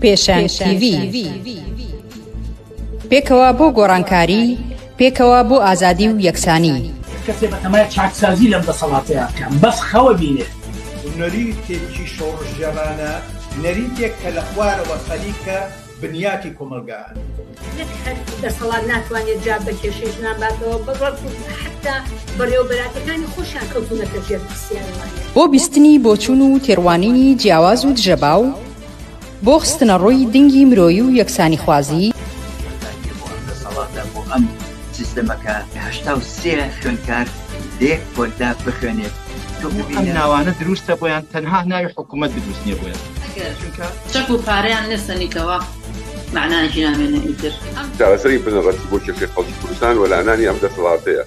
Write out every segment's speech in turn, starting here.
پێشەنگ TV پێکەوە بۆ گۆڕانکاری، پێکەوە بۆ ئازادی و یەکسانی. کەسێ بەتەمای چاکسازی لەم دەسەڵاتەیە بەس خەوە بینێ. نەریتێکی شۆڕژێرانە، نەریتێک کە لە خوارەوە خەلیکە بنیاتی کۆمەلگان. دەسەڵات ناتوانێت جا بە کێشەی ناباتەوە بەڕۆ حتا بەڕێوەبەراتەکانی خۆشیان کەوتونەتە ژێر پرسیارەوانی. بۆ بیستنی بۆچوون و تێڕوانینی جیاواز و دژەباو، بۆ خستنە ڕۆی دنگی مرۆیی و یەکسانی خوازی. بۆ ئەم سیستەمەکە 83 خوێندکار دێک کۆلدا بخوێنێت. ئەم ناوانە دروستە بۆیان تەنها ناوی حکوومەت دروست نییە بۆیان چەک و پارەیان لەسەنیتەوە معناژی نامێنە ئیتر چارەسەری بنەڕەتی بۆ کێشەی خەڵکی کوردستان و لەلانانی ئەم دەسەڵاتەیە.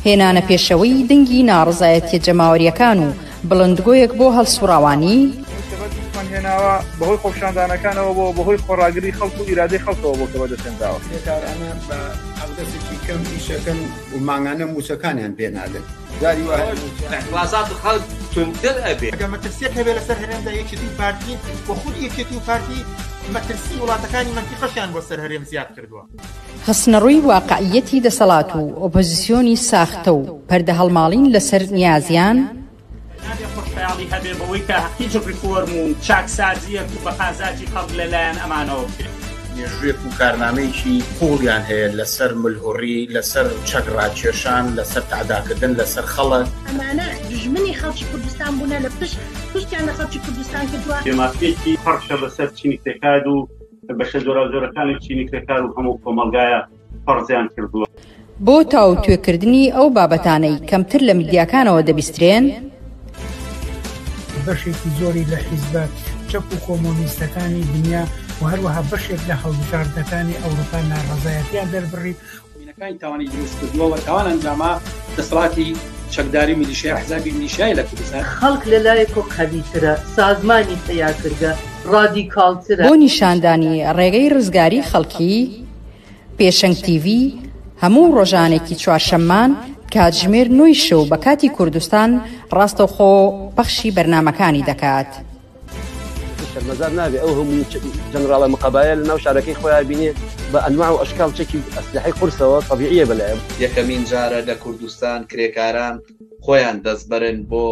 هێنانە پێشەوەی دنگی ناڕزایەتیە جەماوەریەکان و بڵندگۆیەک بۆ هەڵسوڕاوانی هێناوە بەهۆی خۆپشاندانەکانەوە بۆ بەهۆی خۆڕاگری خەڵک و ئیرادەی خەڵکەوە بۆ کەوە دەستێنراوە. بێکارانە بە ئەودەسێکی کەم ئیشەکەن و ماگانە موچەکانیان پێنادن. داری وازات خەڵک تونتر ئەبێ. ئەگەر مەترسیەک هەبێ لەسەر هەرێمدا یەکێتی و پارتی و خود یەکێتی و پارتی مەترسی وڵاتەکانی منتیقەشیان بۆ سەر هەرێم زیاد کردووە. خستنەڕووی واقعیەتی دەسەڵات و ئۆپۆزیسیۆنی ساختە و پەردە هەڵماڵین لەسەر نیازیان خۆشحاڵی هەبێ بەوەی کە هیچ ریفۆرم و چاکسازیەک و بەخازاتی خەڵک لەلایەن ئەمانەوە بکرێت. مێژوویەک و کارنامەیەکی پوڵیان هەیە لەسەر ملهوڕی، لەسەر چەکڕاکێشان، لەسەر تعداکردن لەسەر خەڵک. ئەمانە دژمنی خەڵکی کوردستان بوونە لە پشتیان لە خەڵکی کوردستان کردووە. دێماسپێکی فەرشە بەسەر چینی کرێکار و بەشە زۆرەکانی چینی کرێکار و هەموو کۆمەلگایە فەرزیان کردووە. بۆ تاو توێکردنی ئەو بابەتانەی کەمتر لە میدیاکانەوە دەبیسترێن، بەشێکی زۆری لە حیزبە چەپ و کۆمۆنیستەکانی دنیا و هەروەها بەشێک لە هەڵبژاردنەکانی ئەوروپا ناڕەزایەتیان دەربڕی وینەکانی تاوانی دروست کردووە و تاوان ئەنجاما دەسەڵاتی چەکداری میلیشیای حزبی میلیشیای لە کوردستان. خەڵک لەلایەکۆ قەویترە، سازمانی تەیار کردە، ڕادیکاڵترە. بۆ نیشاندانی ڕێگەی ڕزگاری خەڵکی، پێشەنگ TV هەموو ڕۆژانێکی چوارشەممان کاتژمێر 9 شەو بە کاتی کوردستان ڕاستەوخۆ پەخشی بەرنامەکانی دەکات. مەزار نابێ ئەو هەموو جەنەراڵە مقابایە لە ناو شارەکەی خۆیان بینێ بە ئەنواع و ئەشکال چەکی ئەسلحەی قورسەوە طەبیعیە بەلایەن. یەکەمین جارە لە کوردستان کرێکاران خۆیان دەستبەرن بۆ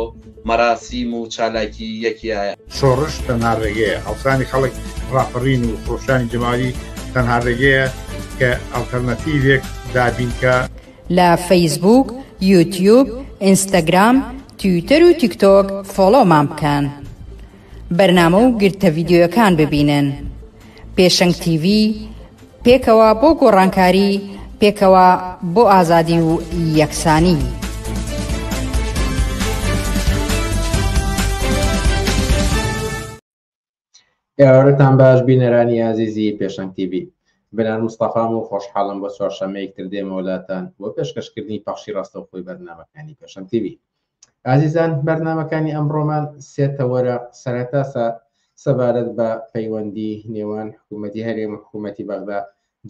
مەراسیم و چالاکی یەکیایە. شۆڕش تەنها ڕێگەیە، ئەوسانی خەڵک ڕاپەڕین و خۆشانی جەماوی تەنها ڕێگەیە کە ئەڵتەرنەتیڤێک دابینکە. لە فەیسبوک، یوتیوب، ئینستاگرام، تویتەر و تیکتۆک فۆلۆمان بکەن. بەرنامە و گرتە ڤیدیۆیەکان ببینن. پێشەنگ TV پێکەوە بۆ گۆڕانکاری، پێکەوە بۆ ئازادی و یەکسانی. ئێوارەتان باش بینەرانی عزیزی پێشەنگ TV. بنان مستەفام و خۆشحاڵم بۆ چوارشەمەیەکتر دێمە وڵاتان بۆ پێشکەشکردنی پەخشی ڕاستەوخۆی بەرنامەکانی پێشەنگ TV. عزیزان، بەرنامەکانی ئەمڕۆمان سێتە وەرە. سەرەتا سەبارەت بە پەیوەندی نێوان حکوومەتی هەرێم و حکوومەتی بەغدا.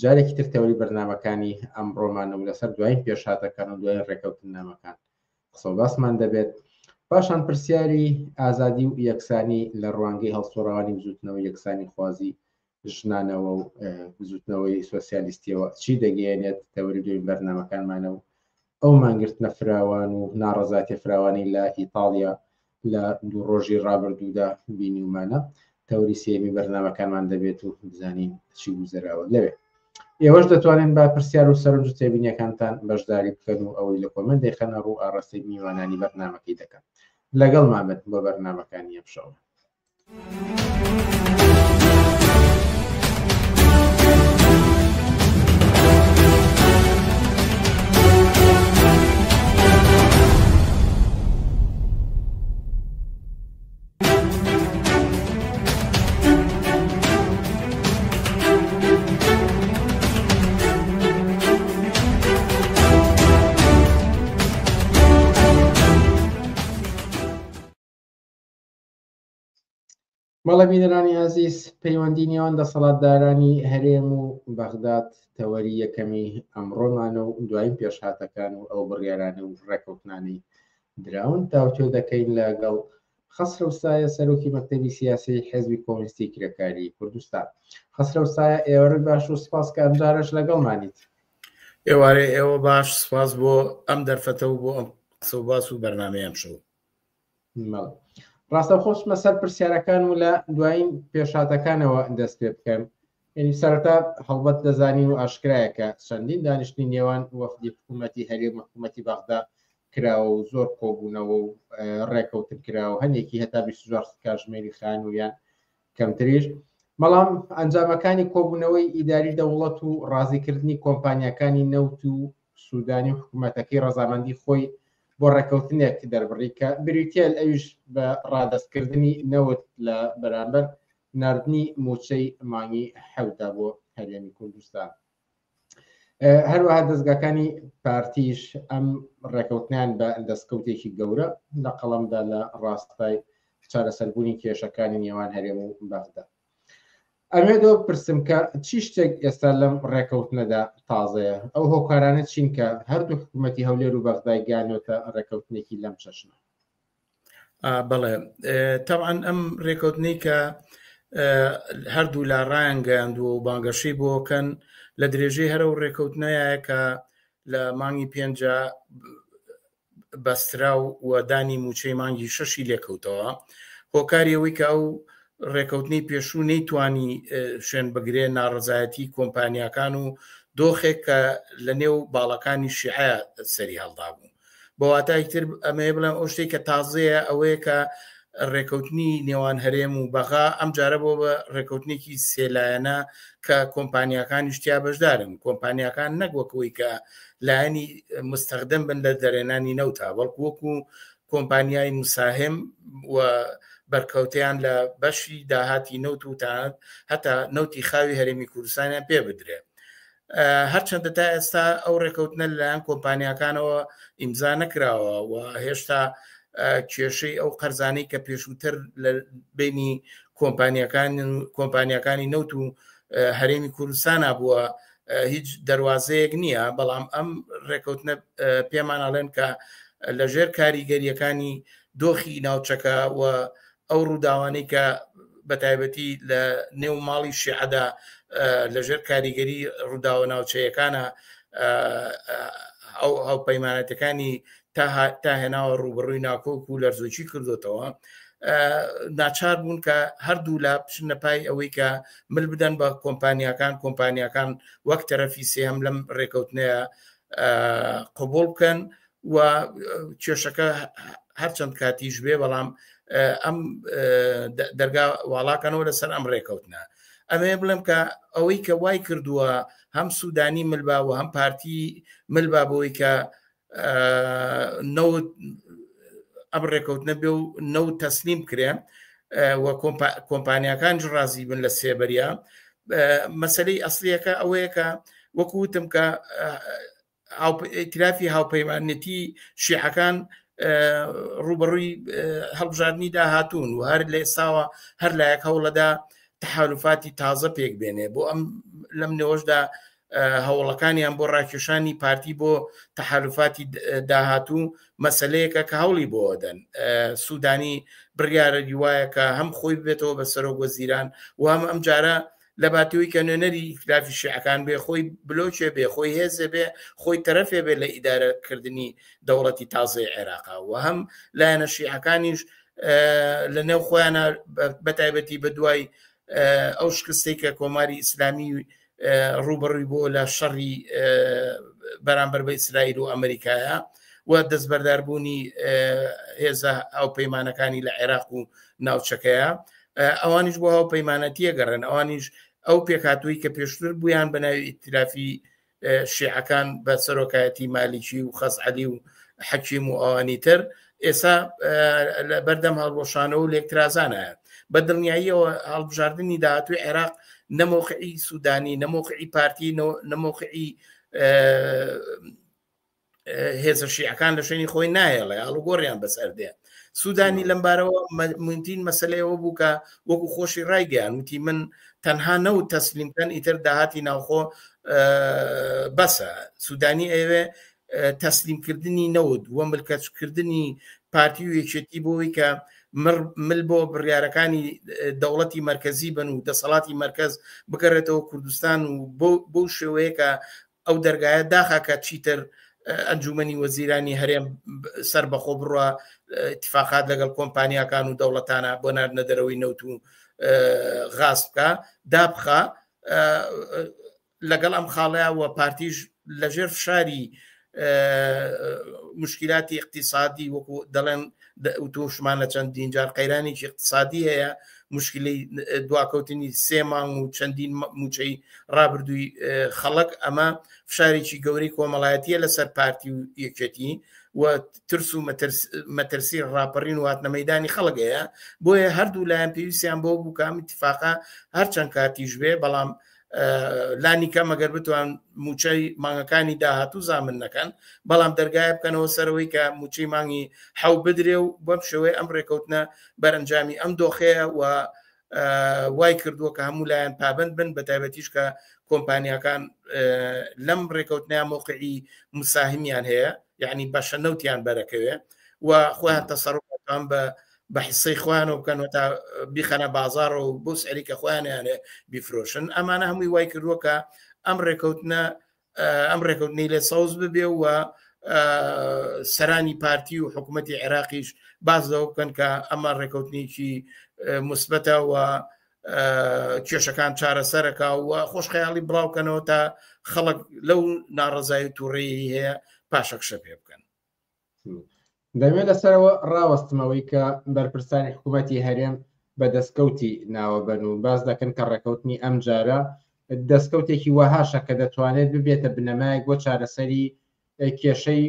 جارێکی تر تەوری بەرنامەکانی ئەمڕۆمان و لەسەر دوایین پێشهاتەکان و دوایین ڕێکەوتنامەکان قسە و باسمان دەبێت. پاشان پرسیاری ئازادی و یەکسانی لە ڕوانگەی هەڵسوڕەوانی بزوتنەوەی یەکسانی خوازی ژنانەوە و بزوتنەوەی سۆسیالیستیەوە چی دەگەێنێت تەوری دوای بەرنامەکانمانە و ئەو مانگرتنە فراوان و ناڕەزاتی فراوانی لە ئیتاڵیا لە دوو ڕۆژی ڕابردوودا بینیومانە. تەوری سێمی بەرنامەکانمان دەبێت و بزانین چی گوزەراوە لەوێ. ئێوەش دەتوانین با پرسیار و سەرنج و تێبینیەکانتان بەشداری بکەن و ئەوەی لە کۆمنت دەیخەنە ڕوو ئاڕاستەی میوانانی بەرنامەکەی دەکەن. لەگەڵ مابێت بۆ بەرنامەکانی ئەمشەوە. بەڵێ بینەرانی عزیز، پەیوەندی نێوان دەسەڵاتدارانی هەرێم و بەغداد تەوەری یەکەمی ئەمڕۆمانە و دوایین پێشهاتەکان و ئەو بڕیارانە و ڕێکەوتنانەی دراون تاوتۆ دەکەین لەگەڵ خسرەوسایە سەرۆکی مەکتەبی سیاسی حزبی کۆمونیستی کرێکاری کوردستان. خسرەوسایە ئێوە باش و سپاس کە ئەمجارش لەگەڵمانیت. ئێوارێ ئێوە باش سپاس بۆ ئەم دەرفەتە و بۆ ئەم قسە و باس و بەرنامەیەم شەو. ڕاستەوخۆشمە سەر پرسیارەکان و لە دوایین پێشاتەکانەوە دەست پێ بکەم. یعنی سەرەتا هەڵبەت دەزانین و ئاشکرایە کە چەندین دانیشتنی نێوان وەفدی حکوومەتی هەرێم حکوومەتی بەغدا کراوە و زۆر کۆبوونەوە و ڕێکەوتن کراوە هەندێکی هەتا 24 کاتژمێری خان و یان کەمتریش. بەڵام ئەنجامەکانی کۆبوونەوەی ئیداری دەوڵەت و ڕازیکردنی کۆمپانیەکانی نەوت و سوودانی و حکوومەتەکەی ڕەزامەندی خۆی بۆ ڕێکەوتنێک دەربڕی کە بریتێل ئەویش بە ڕادەستکردنی نەوت لە بەرامبەر نردنی موچەی مانگی حەوتا بۆ هەرێمی کوردستان. هەروەها دەستگاکانی پارتیش ئەم ڕێکەوتنیان بە دەستکەوتێکی گەورە لە قەڵەمدا لە ڕاستای چارەسەربوونی کێشەکانی نێوان هەرێم و بەغدا. ئەمێدۆ پرسم کە چی شتێک ئێستا لەم ڕێکەوتنەدا تازەیە؟ ئەو هۆکارانە چین کە هەردوو حکوومەتی هەولێر و بەغدای گانۆتە ڕێکەوتنێکی لەم چەشنە؟ بەڵێ تەبعاً ئەم ڕێکەوتنەی کە هەردوو لا ڕایان گەیاندووە و بانگەشەی بۆکەن لە درێژەی هەرە و ڕێکەوتنەیە کە لە مانگی پێنجە بەسترا و دانی موچەی مانگی شەشی لێکەوتەوە. هۆکاری ئەوەی کە ئەو ڕێکەوتنی پێشوو نەیتوانی شوێن بگرێ ناڕزایەتی کۆمپانیەکان و دۆخێک کە لە نێو باڵەکانی شیعە سەری هەڵدا بوو. بە واتایتر ئەمەیە بڵێم ئەو شتێک کە تازەیە ئەوەیە کە ڕێکەوتنی نێوان هەرێم و بەغا ئەم جارە بۆ بە ڕێکەوتنێکی سێلایەنە کە کۆمپانیەکان شتیا بەشدارن. کۆمپانیەکان نەگوەکەوەی کە لایەنی مستەخدم بن لە دەرێنانی نەوتا، بەڵکو وەکو کۆمپانیای مساهم و بەرکەوتیان لە بەشی داهاتی نەوت و هەتا نەوتی خاوی هەرێمی کوردستانیان پێ بدرێ. هەرچەندە تا ئێستا ئەو ڕێکەوتنە لەلایەن کۆمپانیەکانەوە ئیمزا نەکراوە و هێشتا کێشەی ئەو قەرزانەی کە پێشووتر لە بینی کۆمپانیەکانی نەوت و هەرێمی کوردستانە بووە هیچ دەواازەیەک نییە. بەڵام ئەم ڕێکەوتنە پێمان ئەڵێن کە لەژێر کاریگەریەکانی دۆخی ناوچەکە و ئەو ڕووداوانەی کە بەتایبەتی لە نێو ماڵی شیعەدا لەژێر کاریگەری ڕووداوە ناوچەیەکانە ئەو هاوپەیمانەتەکانی تا هێناوە ڕوبڕووی ناکۆک و لەرزۆکی کردوتەوە. ناچار بوون کە هەردوو لا بچنە پای ئەوەی کە مل بدەن بە کۆمپانیەکان وەک تەرەفی سێهم لەم ڕێکەوتنەیە قبول بکەن و کێشەکە هەرچەند کاتیش بێ بەڵام ئەم دەرگا واڵاکەنەوە لەسەر ئەم ڕێکەوتنە. ئەمێ بڵێم کە ئەوەی کە وای کردووە هەم سوودانی ملبا و هەم پارتی ملبا بەوەی کە ئەم ڕێکەوتنە بێ و نەوت تەسلیم کرێ و کۆمپانیەکانش ڕازی بن لە سێبەریا. مەسەلەی ئەسلیەکە ئەوەیە کە وەکو وتم کە ئیترافی هاوپەیمانەتی شیعەکان ڕوبەڕووی هەڵبژاردننی داهاتوون و هەر لە ئێستاوە هەر لایەک هەوڵەدا تەحالوفاتی تازە پێک بێنێ بۆ ئەم لەم نێوەشدا هەوڵەکانیان بۆ ڕاکێشانی پارتی بۆ تەحالوفاتی داهاتوو مەسلەیەکە کە هەوڵی بۆدەن. سوودانی بڕیارە دیوایە کە هەم خۆی بێتەوە بە سەرۆک وەزیران و هەم ئەم جارە لە باتەوەی کە نوێنەری ئیتلافی شیعەکان بێ خۆی بلۆچێ بێ خۆی هێزێ بێ خۆی تەرەفێ بێ لە ئیدارەکردنی دەوڵەتی تازای عێراقا و هەم لایەنە شیعەکانیش لە نێو خۆیانە بەتایبەتی بە دوای ئەو شکستەی کە کۆماری ئیسلامی ڕوبەڕووی بۆ لە شەڕی بەرامبەر بە ئیسرائیل و ئەمریکایە و دەستبەرداربوونی هێزە هاوپەیمانەکانی لە عێراق و ناوچەکەیە ئەوانیش بۆ هاوپەیمانەتیە گەڕن. ئەوانیش ئەو پێکاتووی کە پێشتر بوویان بە ناوی ئیتلافی شیعەکان بە سەرۆکایەتی مالیکی و خەزعەلی و حەکیم و ئەوانی تر ئێستا بەردەم هەڵبۆشانەوە و لێکترازانە بە دڵنیاییەوە هەڵبژاردننی داهاتووی عێراق نەمۆقعی سوودانی نەمۆقعی پارتی نەمۆقعی هێزە شیعەکان لە شوێنی خۆی نایەڵێ هەڵوگۆڕیان بەسەردێ. سوودانی لەمبارەوە منتین مەسلەیەوە بوو کە وەکو خۆشی ڕایگەیان وتی من تەنها نەوت تەسلیمکەن ئیتر داهاتی ناوخۆ بەسە. سوودانی ئەوێ تەسلیمکردنی نەوت وە ملکەتکردنی پارتی و یەکێتی بۆی کە مل بۆ بڕیارەکانی دەوڵەتی مرکزی بن و دەسەڵاتی مرکز بگەڕێتەوە کوردستان و بۆ شێوەیە کە ئەو دەرگایە داخاکە چیتر ئەنجومەنی وەزیرانی هەرێم سەر بەخۆ بڕوە اتفاقات لەگەڵ کۆمپانیاکان و دەوڵەتانە بۆ ناردنە دەرەوەی نەوت و غاز بکە دابخە لەگەڵ ئەم خاڵەیە و پارتیش لەژێر فشاری مشکلاتی اقتصادی وەکو دەڵێن توشمان لە چەندین جار قەیرانێکی اقتصادی هەیە مشکلی دواکەوتنی 3 مانگ و چەندین موچەی ڕابردووی خەڵک ئەمە فشارێکی گەورەی کۆمەڵایەتیە لەسەر پارتی و یەکێتی و ترس و مەترسی ڕاپەڕین و هاتنەمەدانی خەڵگەیە بۆیە هەردوو لایەن پێویستیان بۆ بوو کام اتفاقا هەرچەند کاتیش بێ بەڵام لانی کەم ئەگەر بتوان موچەی مانگەکانی داهاتوو زامن نەکەن بەڵام دەرگایە بکەنەوە سەرەوەی کە موچەی مانگی حەو بدرێ و بەم شێوەیە ئەم ڕێکەوتنە بەرەنجامی ئەم دۆخەیە و وای کردووە کە هەموو لایەن پابند بن بە تایبەتیش کە کۆمپانیاکان لەم ڕێکەوتنیان موقعی مساهمیان هەیە یعنی بەشە نەوتیان بەرەکەوێ و خۆیان تەسەڕوفان بە حسەی خۆیانەوە بکەنەوە تا بیخەنە بازار و بۆ سەریکە خۆیانیانێ بیفرۆشن ئەمانە هەمووی وای کردووە کە ئەم ڕێکەوتنەی لێ سەوز ببێ و سەرانی پارتی و حکوومەتی عێراقیش بازەوە بکەن کە ئەمە ڕێکەوتنیکی مثبەتە و کێشەکان چارەسەرەکە و خۆشخەیاڵی بڵاوکەنەوە تا خەڵک لەو ناڕزایی تووڕێی هەیە پاشەکشە پێ بکەن. دەمێت لەسەرەوە ڕاوەستمەوەی کە بەرپرسانی حکوومەتی هەرێم بە دەستکەوتی ناوەبەن و باز دەکەن کە ڕێکەوتنی ئەم جارە دەستکەوتێکی وەهاشە کە دەتوانێت ببێتە بنەمایەک بۆ چارەسەری کێشەی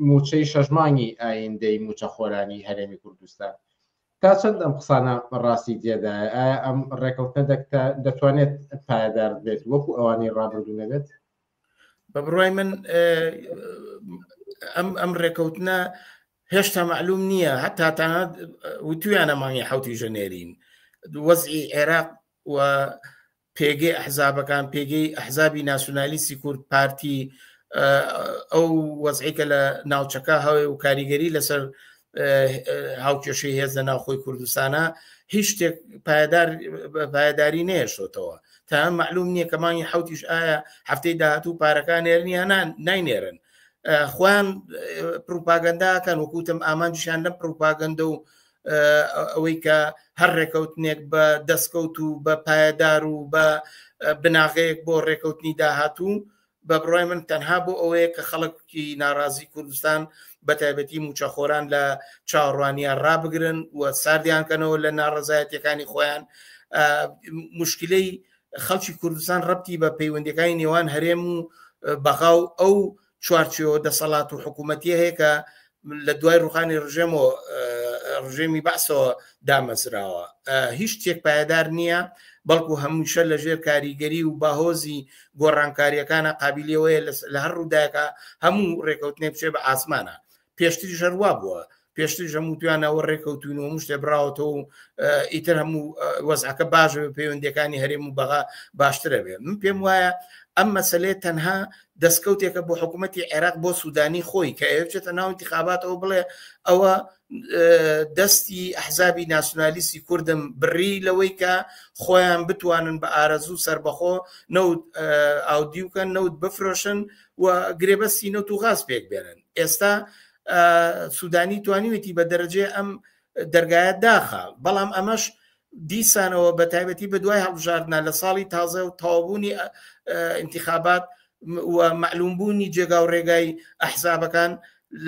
موچەی شەژمانی ئایندەی موچە خۆرانی هەرێمی کوردستان. تا چەند ئەم قسانە ڕاستی تێدایە؟ ئایا ئەم ڕێکەوتنە دەتوانێت پایدار بێت وەکو ئەوانەی ڕابردوو نەبێت؟ بە بڕای من ئەم ڕێکەوتنە هێشتا معلوم نییە هەتا تاات وتویانە مانگی حوتی ژەنێرین وەزعی عێراق و پێگەی ئەحزابەکان پێگەی ئەحزابی ناسیۆنالیستی کورد پارتی ئەو وەزعیکە لە ناوچەکە هەوێ و کاریگەری لەسەر هاوکێشەی هێزە ناوخۆی کوردستانە هیچ شتێک پایداری نێشتەوە تا ئەم معلوم نییە کە مانگی حوتیش ئایا هەفتەی داهاتوو پارەکان نێرنیان ناینێرن خۆیان پروپاگەنداکەن وەکوتم ئامانجیشان لەم پروپاگەندە و ئەوەی کە هەر ڕێکەوتنێک بە دەستکەوت و بە پایدار و بە بناغەیەک بۆ ڕێکەوتنی داهاتوو بە بڕای من تەنها بۆ ئەوەیە کە خەڵکی ناڕازی کوردستان بە تایبەتی موچەخۆران لە چاوەڕوانیان ڕابگرن و ساردیانکەنەوە لە ناڕزایەتیەکانی خۆیان مشکلەی خەڵکی کوردستان ڕەبتی بە پەیوەندیەکانی نێوان هەرێم و بەغاو ئەو چوارچێوە دەسەڵات و حکوومەتی هەیە کە لە دوای ڕوخانی ڕژێمی بەعسەوە دامەزراوە هیچ شتێک پایدار نییە بەڵکو هەمووشە لە ژێر کاریگەری و باهۆزی گۆڕانکاریەکانە قابلیەوەیە لە هەر ڕوودایەکە هەموو ڕێکەوتنێ بچێ بە ئاسمانە پێشتری ژەروا بووە پێشتری هەموو توانەوە ڕێکەوتونەوە شتێ براوەتەوە و ئیتر هەموو وەزعەکە باشە بە پەیوەندیەکانی هەرێم و بەغا باشترە بێ من پێم وایە ئەم مەسەلێت تەنها دەستکەوتێکە بۆ حکوومەتی عێراق بۆ سوودانی خۆی کە ئێوچێتە ناو انتخاباتەوە بڵێ ئەوە دەستی ئەحزابی ناسیۆنالیستی کوردم بڕی لەوەی کە خۆیان بتوانن بە ئارەزوو سربەخۆ نەوت ئاودی وکەن نەوت بفرۆشن و گرێبەستی نەوت و غاز پێک بێنن ئێستا سوودانی توانیوێتی بە دەرەجێ ئەم دەرگایە داخە بەڵام ئەمەش دیسانەوە بە تایبەتی بە دوای هەڵبژاردنە لە ساڵی تازە و تەواوبوونی انتخابات و معلومبوونی جێگا و ڕێگای ئەحزابەکان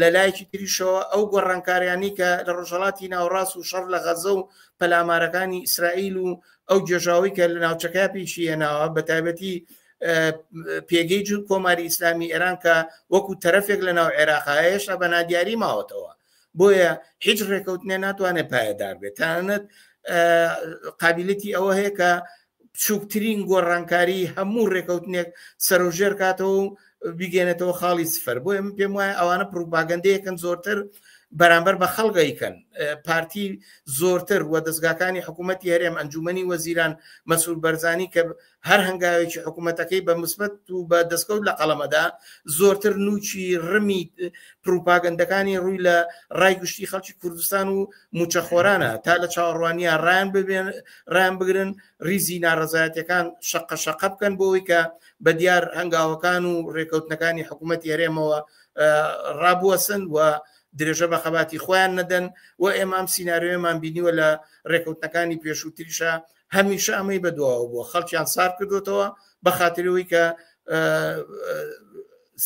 لە لایەکی تریشەوە ئەو گۆڕانکاریانی کە لە ڕۆژهەڵاتی ناوڕاست و شەڕ لە غەزە و پەلامارەکانی ئیسرائیل و ئەو جێژاوی کە لە ناوچەکە پیشی هێناوە بە تایبەتی پێگەی کۆماری ئیسلامی ئێران کە وەکو تەرەفێک لە ناو عێراقا هێشتا بە نادیاری ماوەتەوە بۆیە هیچ ڕێکەوتنێ ناتوانێت پایدار بێت تانەت قابلیەتی ئەوە هەیە کە بچووکترین گۆڕانکاری هەموو ڕێکەوتنێک سەرۆژێر کاتەوە و بیگەێنێتەوە خاڵی سفەر بۆیە من پێم وایە ئەوانە پروپاگەندەیەکەن زۆرتر بەرامبەر بە خەڵگەیکەن پارتی زۆرتر و دەستگاکانی حکوومەتی هەرێم ئەنجومەنی وەزیران مەسئول بەرزانی کە هەر هەنگاوێکی حکوومەتەکەی بە مثبت و بە دەستکەوت لە قەڵەمەدا زۆرتر نوچی ڕمی پروپاگەندەکانی ڕووی لە ڕای گشتی خەڵکی کوردستان و موچەخۆرانە تا لە چاوەڕوانیە ڕیان بگرن ریزی ناڕەزایەتەکان شەقە بکەن بۆەوەی کە بە دیار هەنگاوەکان و ڕێکەوتنەکانی حکوومەتی هەرێمەوە ڕابوەسن و درێژە بە خەباتی خۆیان نەدەن و ئێمە ئەم سیناریۆمان بینیوە لە ڕێکەوتنەکانی پێشووتریشە هەمیشە ئەمەی بەدواوە بووە خەڵکیان سار کردوتەوە بە خااترەوەی کە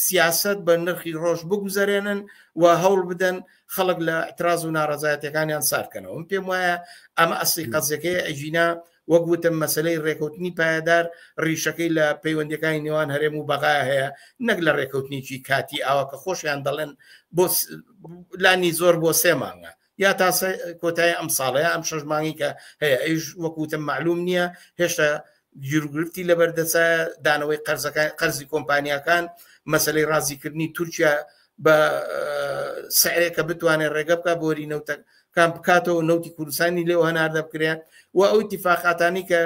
سیاست بە نرخی ڕۆژ بگوزارێنن و هەوڵ بدەن خەڵک لە اعتراض و ناڕەزایەتەکانیان سارکەنەوە پێم وایە ئەمە ئەسڵی قەزەکەی ئەژینا وەکوتم مەسلەی ڕێکەوتنی پایدار ڕیشەکەی لە پەیوەندیەکانی نێوان هەرێم و بەغای هەیە نەک لە ڕێکەوتنیی کاتی ئاوە کە خۆشیان دەڵێن بۆ لانی زۆر بۆ 3 مانگە یا تا کۆتایی ئەم ساڵەیە ئەم 6 مانگی کە هەیە ئەیش وەکوتم معلوم نییە هێشتا گیرگرفتی لەبەردەچە دانەوەی قەرزی کۆمپانیەکان مەسلەی ڕازیکردنی تورکیا بە سعرێکە بتوانێت ڕێگە بکە بۆری نەوتەکان بکاتەوە نەوتی کوردستانی لێو هەناردە بکرێت و ئەو اتفاقاتانی کە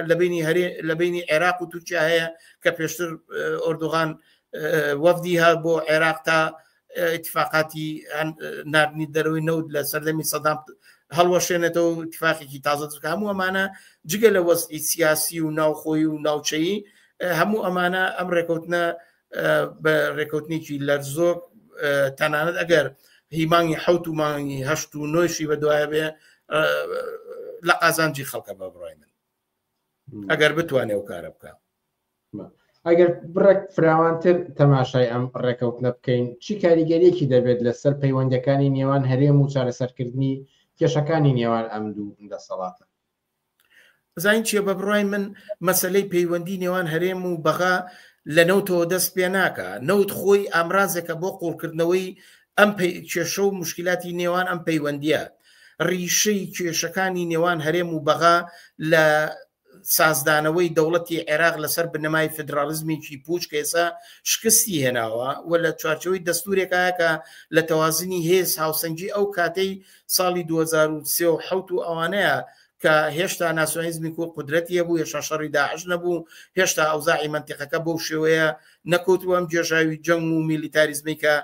لە بینی عێراق و تورکیا هەیە کە پێشتر ئۆردوغان وەفدی هات بۆ عێراق تا اتفاقاتی ناردنی دەرەوەی نەوت لە سەردەمی سەدام هەڵوەشێنێتەوە اتفاقێکی تازە دەکە هەموو ئەمانە جگە لە وەستی سیاسی و ناوخۆی و ناوچەیی هەموو ئەمانە ئەم ڕێکەوتنە بە ڕێکەوتنیی لەرزۆک تەنانەت ئەگەر هیمانگی 7 و مانگی 8 و 9 بە دوایە بێ لە قازانجی خەڵکە بە بڕای من ئەگەر بتوانێ و کارە بکە ئەگەر بڕێک فراوانتر تەماشای ئەم ڕێکەوتنە بکەین چی کاریگەریەکی دەبێت لەسەر پەیوەندەکانی نێوان هەرێم و چارەسەرکردنی کێشەکانی نێوان ئەم دوو دەسەڵاتە زین چیە بە بڕای من مەسلەی پەیوەندی نێوان هەرێم و بەغا لە نەوتەوە دەست پێ ناکە نەوت خۆی ئامرازێکە بۆ قوڵکردنەوەی ئەم کێشە و مشکلاتی نێوان ئەم پەیوەندیە ڕیشەی کێشەکانی نێوان هەرێم و بەغا لە سازدانەوەی دەوڵەتی عێراق لەسەر بنەمای فدرالیزمیی پوچ کە ئێستا شکستی هێناوە و لە چوارچەوەی دەستورێکایە کە لە تەوازنی هێز هاوسەنگی ئەو کاتەی ساڵی 2023 و ئەوانەیە کە هێشتا ناسیۆنالیزمی کورد قودرەتی هەبوو هێشتا شەڕی داعش نەبوو هێشتا ئەوزاعی منتیقەکە بەو شێوەیە نەکەوتووە ئەم جێژاوی جەنگ و میلیتاریزمی کە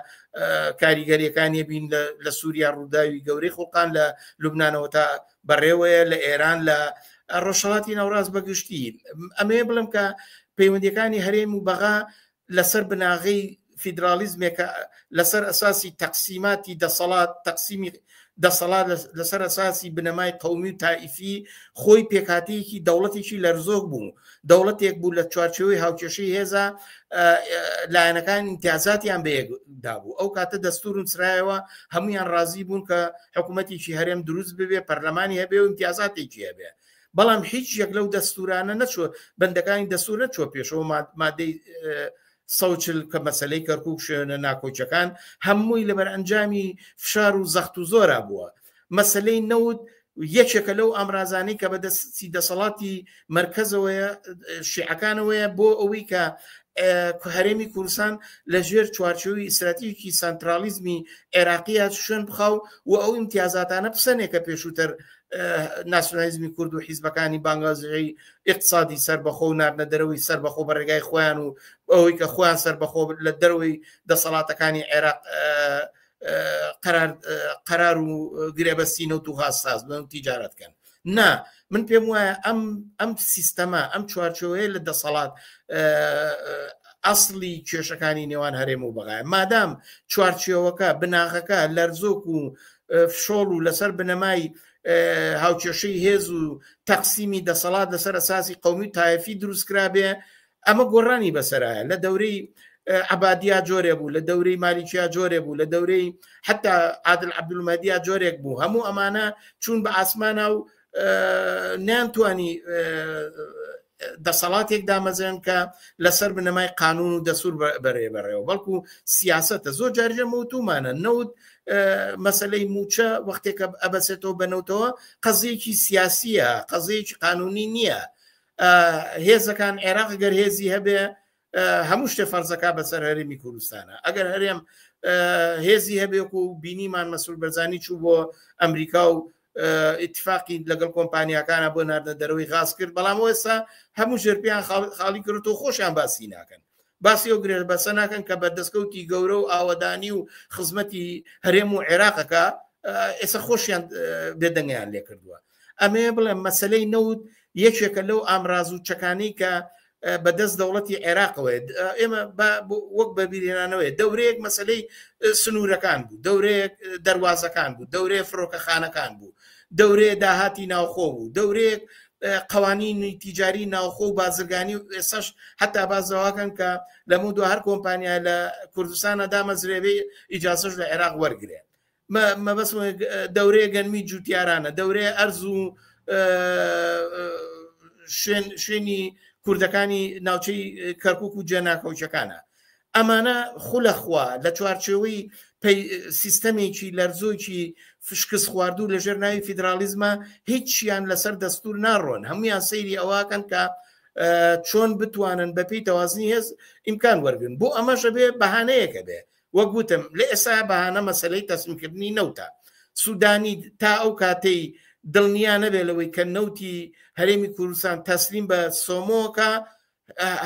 کاریگەریەکانی بین لە سووریا ڕووداوی گەورەی خۆڵقان لە لوبنانەوە تا بەڕێوەیە لە ئێران لە ڕۆژهەڵاتی ناوڕاست بەگشتی ئەمێ بڵم کە پەیوەندیەکانی هەرێم و بەغا لەسەر بناغی فیدرالیزمێکە لەسەر ئەساسی تەقسیماتی دەسەڵات تەقسیمی دەسەڵات لەسەر ئەساسی بنەمای قەومی و تائیفی خۆی پێکاتەیەکی دەوڵەتێکی لەرزۆک بوو دەوڵەتێک بوو لە چوارچەوەی هاوکێشەی هێزە لایەنەکان امتیازاتیان بەیەکدا بوو ئەو کاتە دەستور سرایەوە هەمویان ڕازی بوون کە حکوومەتێکی هەرێم دروست ببێ پەرلەمانی هەبێ و امتیازاتێکی هەبێ بەڵام هیچ یەک لەو دەستورانە نەچوە بەندەکانی دەستور نەچوە پێشەوە مادەی سەوچل کە مەسلەی کەرکووک شوێنە ناکۆچەکان هەمووی لەبەر ئەنجامی فشار و زەخت و زۆرا بووە مەسلەی نەوت یەکێکە لەو ئامرازانەی کە بەدەستی دەسەڵاتی مرکزەوەیە شیعەکانەوەیە بۆ ئەوەی کە هەرێمی کوردستان لە ژێر چوارچەوەی ئیستراتیژیکی سنترالیزمی عێراقیات شوێن بخاو و ئەو امتیازاتانە بسەنێکە پێشووتر ناسیۆنالیزمی کورد و حیزبەکانی بانگازی اقتصادی سەربەخۆ و ناردنە دەرەوەی سەربەخۆ بە ڕێگای خۆیان و ئەوەی کە خۆیان سەربەخۆ لە دەرەوەی دەسەڵاتەکانی عێراق قەرار و گرێبەستی نەوت و غازساز بن و تیجارەتکەن نا من پێم وایە ئەم سیستەمە ئەم چوارچەوەیە لە دەسەڵات ئەسڵی کێشەکانی نێوان هەرێم و بەغایە مادام چوارچێوەکە بناغەکە لەرزۆک و فشۆڵ و لەسەر بنەمای هاوکێشەی هێز و تەقسیمی دەسەڵات لەسەر ئەساسی قەومی و تایەفی دروستکرا بێ ئەمە گۆڕانی بەسەرایە لە دەورەی عەبادیا جۆرێ بوو لە دەورەی مالیکیا جۆرێ بوو لە دەورەی حتا عادل عەبدولمەدیا جۆرێک بوو هەموو ئەمانە چوون بە ئاسمانە و نیانتوانی دەسەڵاتێک دامەزێن کە لەسەر بنەمای قانون و دەسوور بەڕێوە بەڵکو سیاسەتە زۆر جارجە موتومانە نەوت مەسلەی موچە وەختێکە ئەبەسێتەوە بەنەوتەوە قەزەیەکی سیاسیە قەزەیەکی قانونی نییە هێزەکان عێراق گەر هێزی هەبێ هەموو شتێ فەرزەکە بەسەر هەرێمی کوردستانە ئەگەر هەرێم هێزی هەبێک و بینیمان مەسول بەرزانی چوو بۆ ئەمریکا و ئیتفاقی لەگەڵ کۆمپانیاکانە بۆ ناردە دەرەوەی غاز کرد بەڵام ئێستا هەموو ژێرپیان خاڵی کرد و خۆشیان باسی ناکەن باسی ئەو گرێ بەسە ناکەن کە بە دەستکەوتی گەورە و ئاوەدانی و خزمەتی هەرێم و عێراقەکە ئێستا خۆشیان بێدەنگیان لێ کردووە ئەمێ بڵێ مەسلەی نەوت یەکێکە لەو ئامراز و چەکانەی کە بەدەست دەوڵەتی عێراقەوە ئێمە وەک بەبیرێنانەوەی دەورەیەک مەسلەی سنوورەکان بوو دەورەیەک دەواازەکان بوو دەورەیە فرۆکەخانەکان بوو دەورەیە داهاتی ناوخۆ بوو دەورەیەک قوانینی تیجاری ناوخۆ و بازرگانی و ئێساش حتا بازەواکەن کە لەمو دو هەر کۆمپانیا لە کوردستانە دامەزرێبێ ئیجازەش لە عێراق وەرگێ مەبەست دەورەیە گەنمی جوتیارانە دەورەیە ئەرز و شوێنی کوردەکانی ناوچەی کەرکووک و جێناکەوچەکانە ئەمانە خولەخوا لە چوارچێوەی سیستەمێکی لەرزۆکی فشکست خواردوو لەژێر ناوی فیدرالیزمە هیچیان لەسەر دەستور ناڕۆن هەمویان سەیری ئەوواکەن کە چۆن بتوانن بەپی تەوازنی هێز ئیمکان وەرگن بۆ ئەمەشە بێ بەهانەیەکە بێ وەک گوتم لە ئێستا بەهانە مەسلەی تەسمیمکردنی نەوتە سوودانی تا ئەو کاتەی دڵنیا نەبێ لەوەی کە نەوتی هەرێمی کوردستان تەسلیم بە سۆمۆکە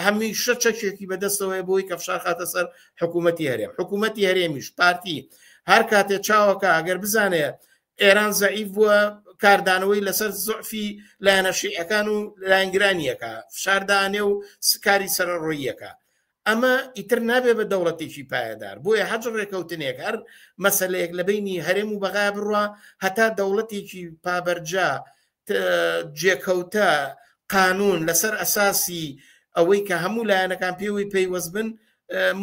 هەمیشە چەکێکی بەدەستەوەی بۆی کە فشار خاتە سەر حکوومەتی هەرێم حکوومەتی هەرێمیش پارتی هەر کاتێ چاوەکە ئەگەر بزانێ ئێران زەعیف بووە کاردانەوەی لەسەر زۆعفی لایەنە شیعەکان و لایەنگرانیەکە فشاردانێ و کاری سەرڕۆییەکە ئەمە ئیتر نابێ بە دەوڵەتێکی پایەدار بۆیە هەج ڕێکەوتنێک هەر مەسلەیەک لە بینی هەرێم و بەغا بڕوە هەتا دەوڵەتێکی پابەرجا جێکەوتە قانون لەسەر ئەساسی ئەوەی کە هەموو لایەنەکان پێوەی پەیوەست بن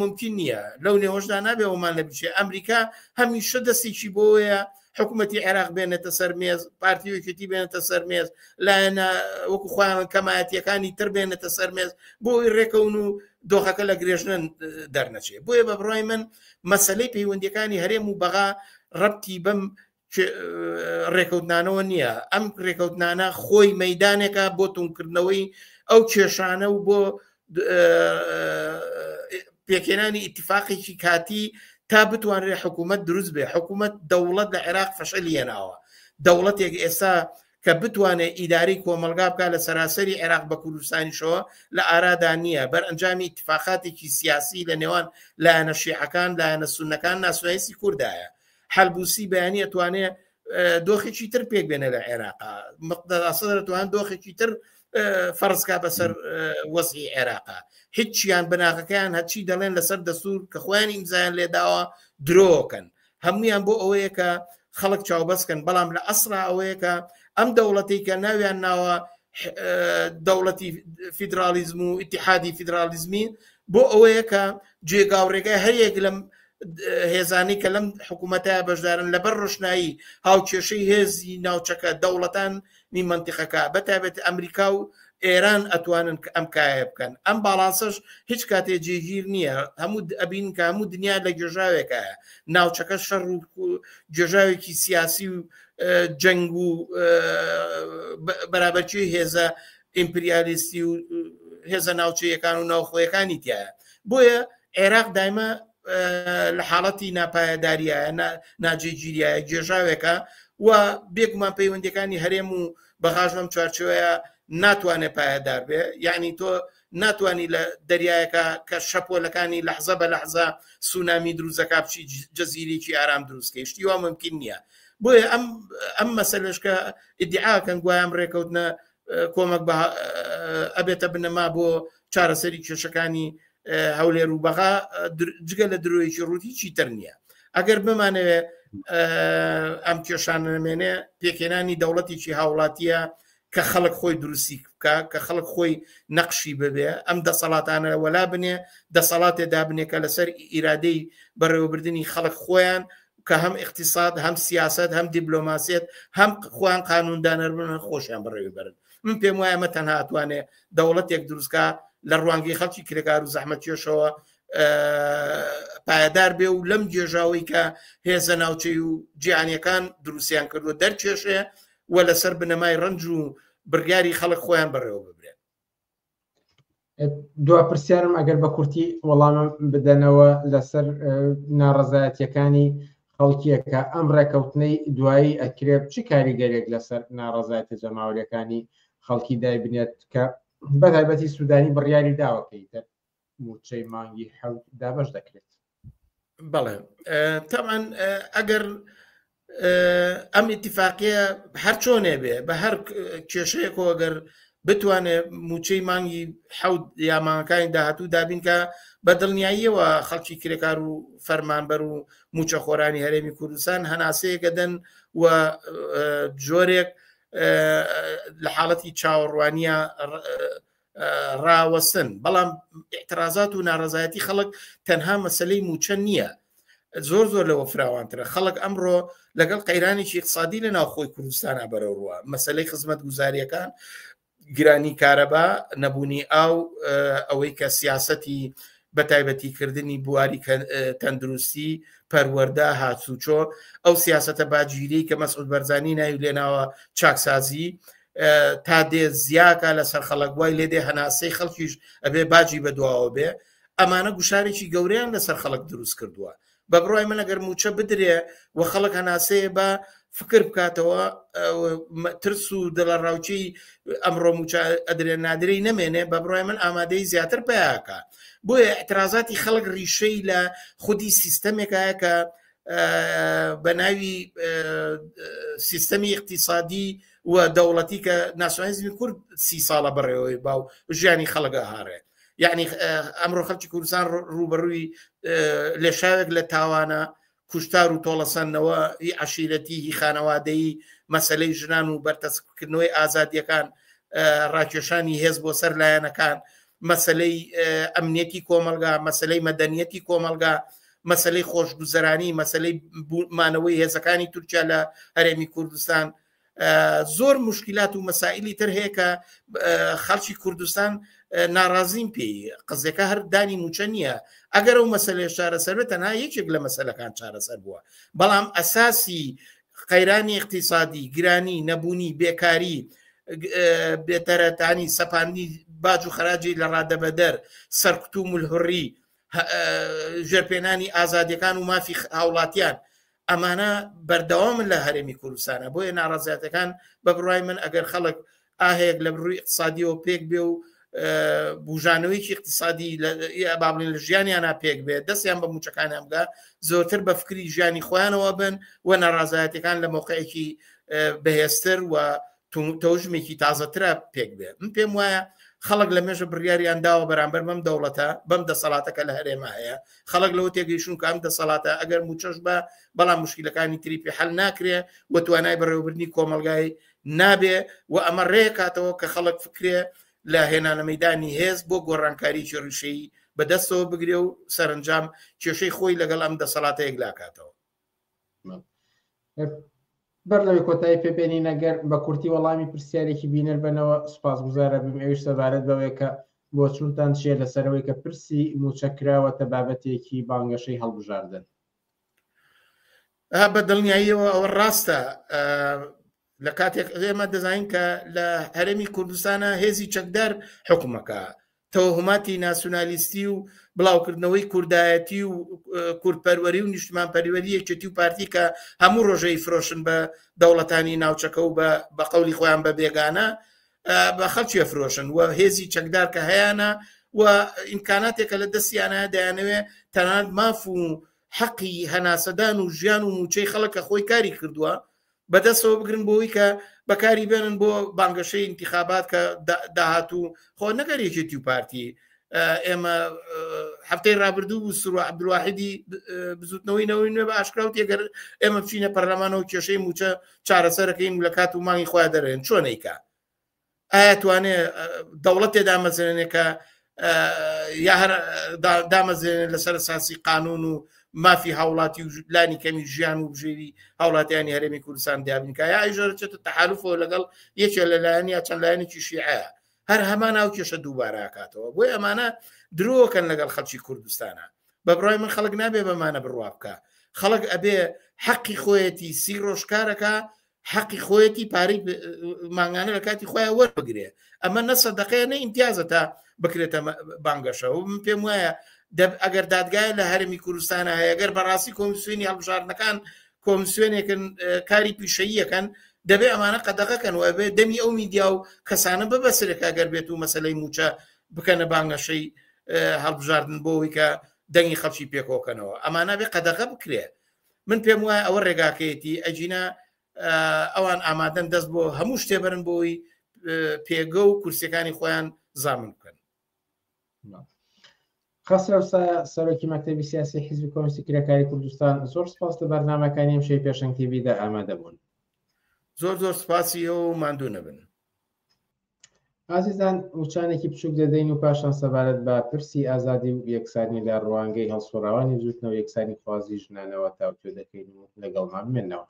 ممکن نییە لەو نێوەشدا نابێ ئەومان لە بچێ ئەمریکا هەمیشە دەستێکی بۆیە حکوومەتی عێراق بێنێتە سەر مێز پارتی وەکێتی بێنێتە سەر مێز لایەنە وەکو خۆیان کەمایەتیەکانی تر بێنێتە سەر مێز بۆی ڕێکەون و دۆخەکە لە گرێژنن دەرنەچێ بۆیە بە بڕای من مەسلەی پەیوەندیەکانی هەرێم و بەغا ڕەبتی بەم ڕێکەوتنانەوە نییە ئەم ڕێکەوتنانە خۆی مەیدانێکە بۆ توونکردنەوەی ئەو کێشانە و بۆ پێکێنانی ئیتیفاقێکی کاتی تا بتوانرێ حکوومەت دروست بێ حکوومەت دەوڵەت لە عێراق فەشەلیەناوە دەوڵەتێک ئێستا کە بتوانێت ئیداری کۆمەلگا بکە لە سەراسەری عێراق بە کوردستانیشەوە لە ئارادا نییە بەر ئەنجامی ئیتیفاقاتێکی سیاسی لە نێوان لایەنە شیعەکان لایەنە سونەکان ناسوانیسی کوردایە حەلبوسی بەیانی ئەتوانێت دۆخێکی تر پێک بێنە لە عێراقا مقتەدا دەتوان دۆخێکی تر فەرزکا بەسەر وەزعی عێراقا هیچیان بناغەکەیان هەچی دەڵێن لەسەر دەستور کە خۆیان ئیمزایان لێداوە درۆکەن هەمویان بۆ ئەوەیە کە خەڵک چاوبەستکەن بەڵام لە ئەسرا ئەوەیە کە ئەم دەوڵەتی کە ناویان ناوە دەوڵەتی فیدرالیزم و ئیتیحادی فیدرالیزمی بۆ ئەوەیە کە جێگاوڕێگای هەیەک لەم هێزانی کە لەم حکوومەتە بەشدارن لەبەر ڕۆشنایی هاوکێشەی هێزی ناوچەکە دەوڵەتان نی منتیقەکە بەتابێت ئەمریکا و ئێران ئەتوانن ئەم کایە بکەن ئەم باڵانسەش هیچ کاتێ جێگیر نییە هەموو ئەبین کە هەموو دنیا لە گێژاوێکە ناوچەکە شەڕ و گێژاوێکی سیاسی و جەنگ و بەرابەرچی هێزە ئیمپریالیستی و هێزە ناوچەیەکان و ناوخۆیەکانی تایە بۆیە عێراق دایمە لە حاڵەتی ناپایەداریە ناجێگیریایە گێژاوێکە و بێگومان پەیوەندەکانی هەرێم و بەغاژ لەم چوارچێوەیە ناتوانێت پایەدار بێ یعنی تۆ ناتوانانی لە دەریایەکە کە شەپۆلەکانی لەحزە بە لەحزە سونامی دروستەکە بچی جەزیرێکی ئارام دروستکە شتیوا ممکن نییە بۆیە ئەم مەسەلەش کە ئیدعاکەن گوایان ڕێکەوتنە کۆمەک ئەبێتە بنەما بۆ چارەسەری کێشەکانی هەولێر و بەغا جگە لە درۆیەکی ڕوود هیچی تر نییە ئەگەر بمانەوێ ئەم کێشانە نمێنێ پێکێنانی دەوڵەتێکی هاوڵاتیە کە خەڵک خۆی دروستی بکە کە خەڵک خۆی نەقشی ببێ ئەم دەسەڵاتانە وەلا بنێ دەسەڵاتێدا بنێکە لەسەر ئیرادەی بەڕێوەبردننی خەڵک خۆیان کە هەم اقتصاد هەم سیاست هەم دیبلۆماسیەت هەم خۆیان قانوندانەربن خۆشیان بەڕێوەبرن من پێم وایە مە تەنها ئەتوانێ دەوڵەتێک دروستکە لە ڕوانگەی خەڵکی کرێکار و زەحمەتکێشەوە پایدار بێ و لەم گێژاوی کە هێزە ناوچەی و جیهانیەکان دروستیان کردووە دەرکێشێ و لەسەر بنەمای ڕنج و بڕیاری خەڵک خۆیان بەڕێوە ببرێن دوا پرسیارم ئەگەر بە کورتی وەڵامە بدەنەوە لەسەر ناڕەزایەتیەکانی خەڵکیە کە ئەم ڕێکەوتنەی دوایی ئەکرێت چی کاریگەرێک لەسەر ناڕەزایەتە جەماوریەکانی خەڵکی دایبنێت کە بەتایبەتی سوودانی بڕیاری داوەکەیتە موچەی مانگی حەوت دابەش دەکرێت. بەڵێ تەمان ئەگەر ئەم ئیتیفاقیە هەر چۆنێ بێ بە هەر کێشەیەکۆ ئەگەر بتوانێت موچەی مانگی حەوت یا مانگەکانی داهاتوو دابین کە بە دڵنیاییەوە خەڵکی کرێکار و فەرمانبەر و موچە خۆرانی هەرێمی کوردستان هەناسەیەکە دەن و جۆرێک لە حاڵەتی چاوەڕوانیە ڕاوەستن. بەڵام ئێعترازات و ناڕەزایەتی خەڵک تەنها مەسلەی موچە نییە، زۆر لەوە فراوانترە. خەڵک ئەمڕۆ لەگەڵ قەیرانێکی اقتصادی لە ناوخۆی کوردستانە بەرەوڕوە، مەسلەی خزمەت گوزاریەکان، گرانی کارەبا، نەبوونی ئاو، ئەوەی کە سیاسەتی بەتایبەتیکردنی بواری تەندروستی پەروەەردە هاتوچۆ، ئەو سیاسەتە باگیری کە مەسعود بەرزانی ناوی لێناوە چاکسازی تا دێ زیاکە لەسەر خەڵک وای لێدێ هەناسەی خەڵکیش ئەبێ باجی بەدواوە بێ. ئەمانە گوشارێکی گەورەیان لەسەر خەڵک دروست کردووە. بە بڕای من ئەگەر موچە بدرێ و خەڵک هەناسەیە بە فکر بکاتەوە ترس و دڵە ڕاوچەی ئەمڕۆ موچە ئەدرێ نادرەی نەمێنێ، بە بڕای من ئامادەی زیاتر پیاکە. بۆیە ئەترازاتی خەڵک ڕیشەی لە خودی سیستەمێکایە کە بە ناوی سیستەمی اقتصادی و دەوڵەتی کە ناسیۆنالیزمی کورد 30 ساڵە بەڕێوەی باو ژیانی خەڵکە هاڕێ. یعنی ئەمڕۆ خەڵکی کوردستان ڕوبەڕووی لێشاوێک لە تاوانە، کوشتار و تۆڵەسەندنەوە، هی عەشیرەتی، هی خانەوادەیی، مەسەلەی ژنان و بەرتەسکردنەوەی ئازادیەکان، ڕاکێشانی هێز بۆ سەر لایەنەکان، مەسەلەی ئەمنیەتی کۆمەلگا، مەسەلەی مەدەنیەتی کۆمەلگا، مەسەلەی خۆشگوزەرانی، مەسەلەی مانەوەی هێزەکانی تورکیا لە هەرێمی کوردستان، زۆر مشکلات و مەسائلی تر هەیە کە خەڵکی کوردستان ناڕازیم پێی. قزەکە هەر دانی موچە نییە. ئەگەر ئەو مەسەلێ چارەسەر بێت تەنها یەکێک لە مەسەلەکان چارەسەر بووە، بەڵام ئەساسی قەیرانی اقتصادی، گرانی، نەبوونی، بێکاری، بێتەرەتانی، سەپاندنی باج و خەراجی لە ڕادەبەدەر، سەرکوت و مولهوڕی، ژێرپێنانی ئازادیەکان و مافی هاوڵاتیان، ئەمانە بەردەوامن لە هەرێمی کوردستانە. بۆیە ناڕازایەتەکان بە بڕای من ئەگەر خەڵک ئاهەیەک لە بڕووی اقتصادیەوە پێک بێ و بژانەوەیکی اقتصادی بابلین لە ژیانیانە پێک بێت، دەستیان بە موچەکانیان بگا، زۆرتر بە فکری ژیانی خۆیانەوە بن و ناڕازایەتەکان لە مۆقعێکی بەهێزتر و تەوژمێکی تازەترە پێک بێت. من پێم وایە خەڵک لە مێژە بڕیاریان داوە بەرامبەر بەم دەوڵەتە، بەم دەسەڵاتەکە لە هەرێما هەیە. خەڵک لەوە تێگەیشتون کە ئەم دەسەڵاتە ئەگەر موچەش بە بەڵام مشکلەکانی تری پێ حەل ناکرێ و توانای بەڕێوەبردنی کۆمەلگای نابێ و ئەمە ڕێکاتەوە کە خەڵک فکرێ لە هێنانە مەیدانی هێز بۆ گۆڕانکاری ڕیشەیی بەدەستەوە بگرێ و سەرنجام کێشەی خۆی لەگەڵ ئەم دەسەڵاتە یەکلاکاتەوە. بەر لەوەی کۆتایی پێبێنی نەگەر بە کورتی وەڵامی پرسیارێکی بینەر بنەوە سوپاسگوزارە بم ئێوش سەبارەت بەوەیە کە بۆ چونتان چیە لەسەرەوەی کە پرسی موچەکراوەتە بابەتێکی بانگەشەی هەڵبژاردن. بە دڵنیاییەوە ئەوە ڕاستە. لە کاتێک ئێمە دەزانین کە لە هەرێمی کوردستانە هێزی چەکدار حکومەکە، تەوهماتی ناسیۆنالیستی و بڵاوکردنەوەی کوردایەتی و کوردپەروەری و نیشتمان پەروەری یەکێتی و پارتی کە هەموو ڕۆژەی فرۆشن بە دەوڵەتانی ناوچەکە و بە قەولی خۆیان بە بێگانە بە خەڵکی فرۆشن و هێزی چەکدار کە هەیەە و ئیمکاناتێکە لە دەستیانە دەیانەوێ تەنانەت ماف و حەقی هەناسەدان و ژیان و موچەی خەڵکە خۆی کاری کردووە بەدەستەوە بگرن بۆەوەی کە بەکاری بێنن بۆ بانگەشەی انتخابات کە داهاتوو خۆ نەگەر یەکێتی و پارتی. ئێمە هەفتەی ڕابردوو بوو سروە عەبدولواحیدی بزوتنەوەی نەوەی نوێ بە ئاشکراوت ئەگەر ئێمە بچینە پەرلەمانەوە کێشەی موچە چارەسەرەکەین لە کات و مانگی خۆیان دەرێن چۆنەیکە؟ ئایا توانێت دەوڵەت تێ دامەزرێنێکە یا هەر دامەزرێنێت لەسەر ئەساسی قانون و مافی هاوڵاتی و لانی کەمی ژیان و بژێوی هاوڵاتیانی هەرێمی کوردستان دیابنکە یا ئیژۆرەچێتە تەحالوفەوە لەگەڵ یەکێ لەلایەنی یا چەند لایەنێکی شیعەیە هەر هەمان ئەو کێشە دووبارە ئاکاتەوە. بۆی ئەمانە درۆکەن لەگەڵ خەڵکی کوردستانە. بە بڕای من خەڵک نابێ بەمانە بڕوا بکە. خەڵک ئەبێ حەقی خۆیەتی سی ڕۆژکارەکە، حەقی خۆیەتی پارەی مانگانە لە کاتی خۆیان وەربگرێ. ئەمە نە سەدەقەیە نە ئیمتیازە تا بکرێتە بانگەشە و من پێم وایە ئەگەر دادگای لە هەرمی کوردستانە هەیە ئەگەر بەڕاستی کۆمیسیۆنی هەڵبژاردنەکان کۆمیسیۆنێکن کاری پیشەییەکەن دەبێ ئەمانە قەدەغەکەن و ئەبێ دەمی ئەو میدیا و کەسانە ببەسرێک ئەگەر بێت و مەسەلەی موچە بکەنە بانگەشەی هەڵبژاردن بۆەوەی کە دەنگی خەڵکی پێکۆکەنەوە ئەمانە بێ قەدەغە بکرێ من پێم وایە ئەوە ڕێگاکەیەتی ئەجینە ئەوان ئامادەن دەست بۆ هەموو شتێبەرن بۆی پێگە و کورسەکانی خۆیان زامن بکەن. خەسرە سەرۆکی مەکتەبی سیاسی حیزبی کۆمیستی کرێکاری کوردستان زۆر سپاس لە بەرنامەکانی ئەم شەی پێشەنگ تیڤیدا ئامادە بوون. زۆر سپاسی و ماندوو نەبن. ئازیزان وچانێکی بچووک دەدەین و پاشان سەبارەت بە پرسی ئازادی و یەکسانی لە ڕوانگەی هەڵسوڕاوانی زوتنەوە یەکسانی خوازی ژنانەوە تاوتوێ دەکەین و لەگەڵمان بمێنەوە.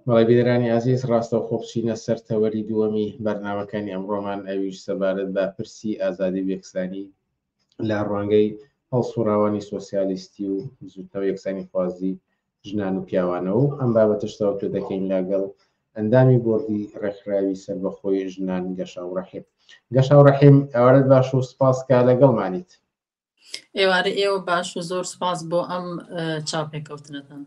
بەڵێ بیدرانی عزیز ڕاستەوخۆ بچینە سەر تەوەری دووەمی بەرنامەکانی ئەمڕۆمان ئەویش سەبارەت بە پرسی ئازادی و یەکسانی لە ڕوانگەی هەڵسوڕاوانی سۆسیالیستی و زوتنەوە یەکسانی خوازی ژنان و پیاوانەوە و ئەم بابەتشتەوە تۆ دەکەین لەگەڵ ئەندامی بۆردی ڕێکخراوی سەربەخۆی ژنان گەشا و ڕەحیم. گەشا و ڕەحیم ئەوەت باش و سپاس کا لەگەڵمانیت. ئێوارە ئێوە باش و زۆر سپاس بۆ ئەم چاپێککەوتنەتان.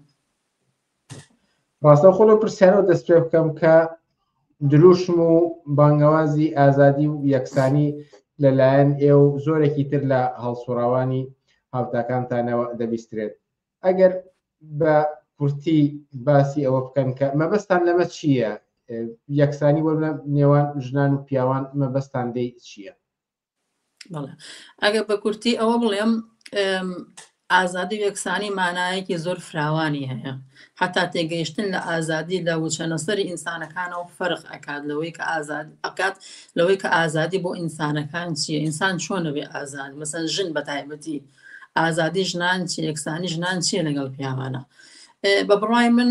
ڕاستەوخۆ لەو پرسیارەوە دەست پێ بکەم کە دروشم و بانگەوازی ئازادی و یەکسانی لەلایەن ئێوە زۆرێکی تر لە هەڵسوڕاوانی هاوتاکانتانەوە دەبیسترێت. ئەگەر بە کورتی باسی ئەوە بکەن کە مەبەستان لەمە چییە؟ یەکسانی وە نێوان ژنان و پیاوان مەبەستان دەی چییە؟ ئەگەر بە کورتی ئەوە بڵێم ئازادی و یەکسانی مانایەکی زۆر فراوانی هەیە. حتا تێگەیشتن لە ئازادی لە وچەنەسەری ئینسانەکانەوە فەرق ئەکات لەوەی کە ئازادی ئەکات لەوەی کە ئازادی بۆ ئینسانەکان چییە؟ ئینسان چۆنە بێ ئازاد؟ مەسەن ژن بە تایبەتی ئازادی ژنان چی؟ یەکسانی ژنان چییە لەگەڵ پیاوانە؟ بە بڕای من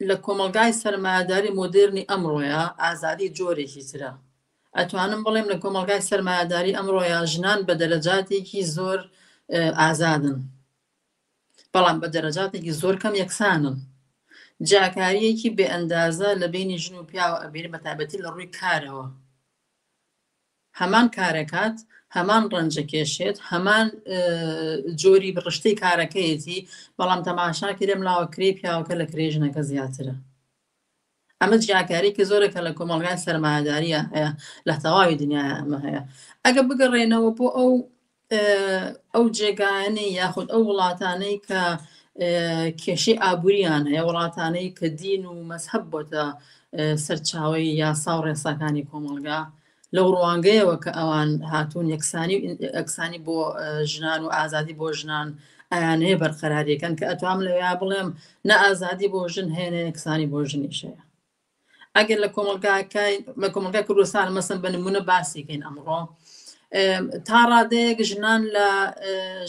لە کۆمەلگای سەرمایهداری مۆدرنی ئەمڕۆیە ئازادی جۆرێکی ترە. ئەتوانم بڵێم لە کۆمەلگای سەرمایهداری ئەمڕۆیە ژنان بە دەرەجاتێکی زۆر ئازادن، بەڵام بە دەرەجاتێکی زۆر کەم یەکسانن. جاکاریەکی بێ ئەندازە لە بینی ژن و پیاوە ئەبێنە بە تایبەتی لە ڕووی کارەوە. هەمان کارەکات، هەمان ڕەنجە کێشێت، هەمان جۆری بڕشتەی کارەکەیەتی، بەڵام تەماشاکە لێم لاوە کرێ پیاوەکە لە کرێ ژنەکە زیاترە. ئەمە جیاکاریکە زۆرەکە لە کۆمەلگای سەرمایهداریە هەیە، لە تەواوی دنیای ئەمە هەیە. ئەگە بگەڕێنەوە بۆ ئەو جێگایانەی یاخود ئەو وڵاتانەی کە کێشەی ئابووریان هەیە، وڵاتانەی کە دین و مەزهەب بۆتە سەرچاوەی یاسا و ڕێساکانی کۆمەلگا، لەو ڕوانگەیەوە کە ئەوان هاتوون یەکسانی بۆ ژنان و ئازادی بۆ ژنان ئەیان هەیە بەرقەراریەکەن کە ئەتوام لەوێ بڵێم نە ئازادی بۆ ژن هەیە نە یەکسانی بۆ ژنیش هەیە. ئەگەر لە کۆمەلگای کوردستان مەسەن بە نمونە باسیکەین ئەمڕۆ، تا ڕادەیەک ژنان لە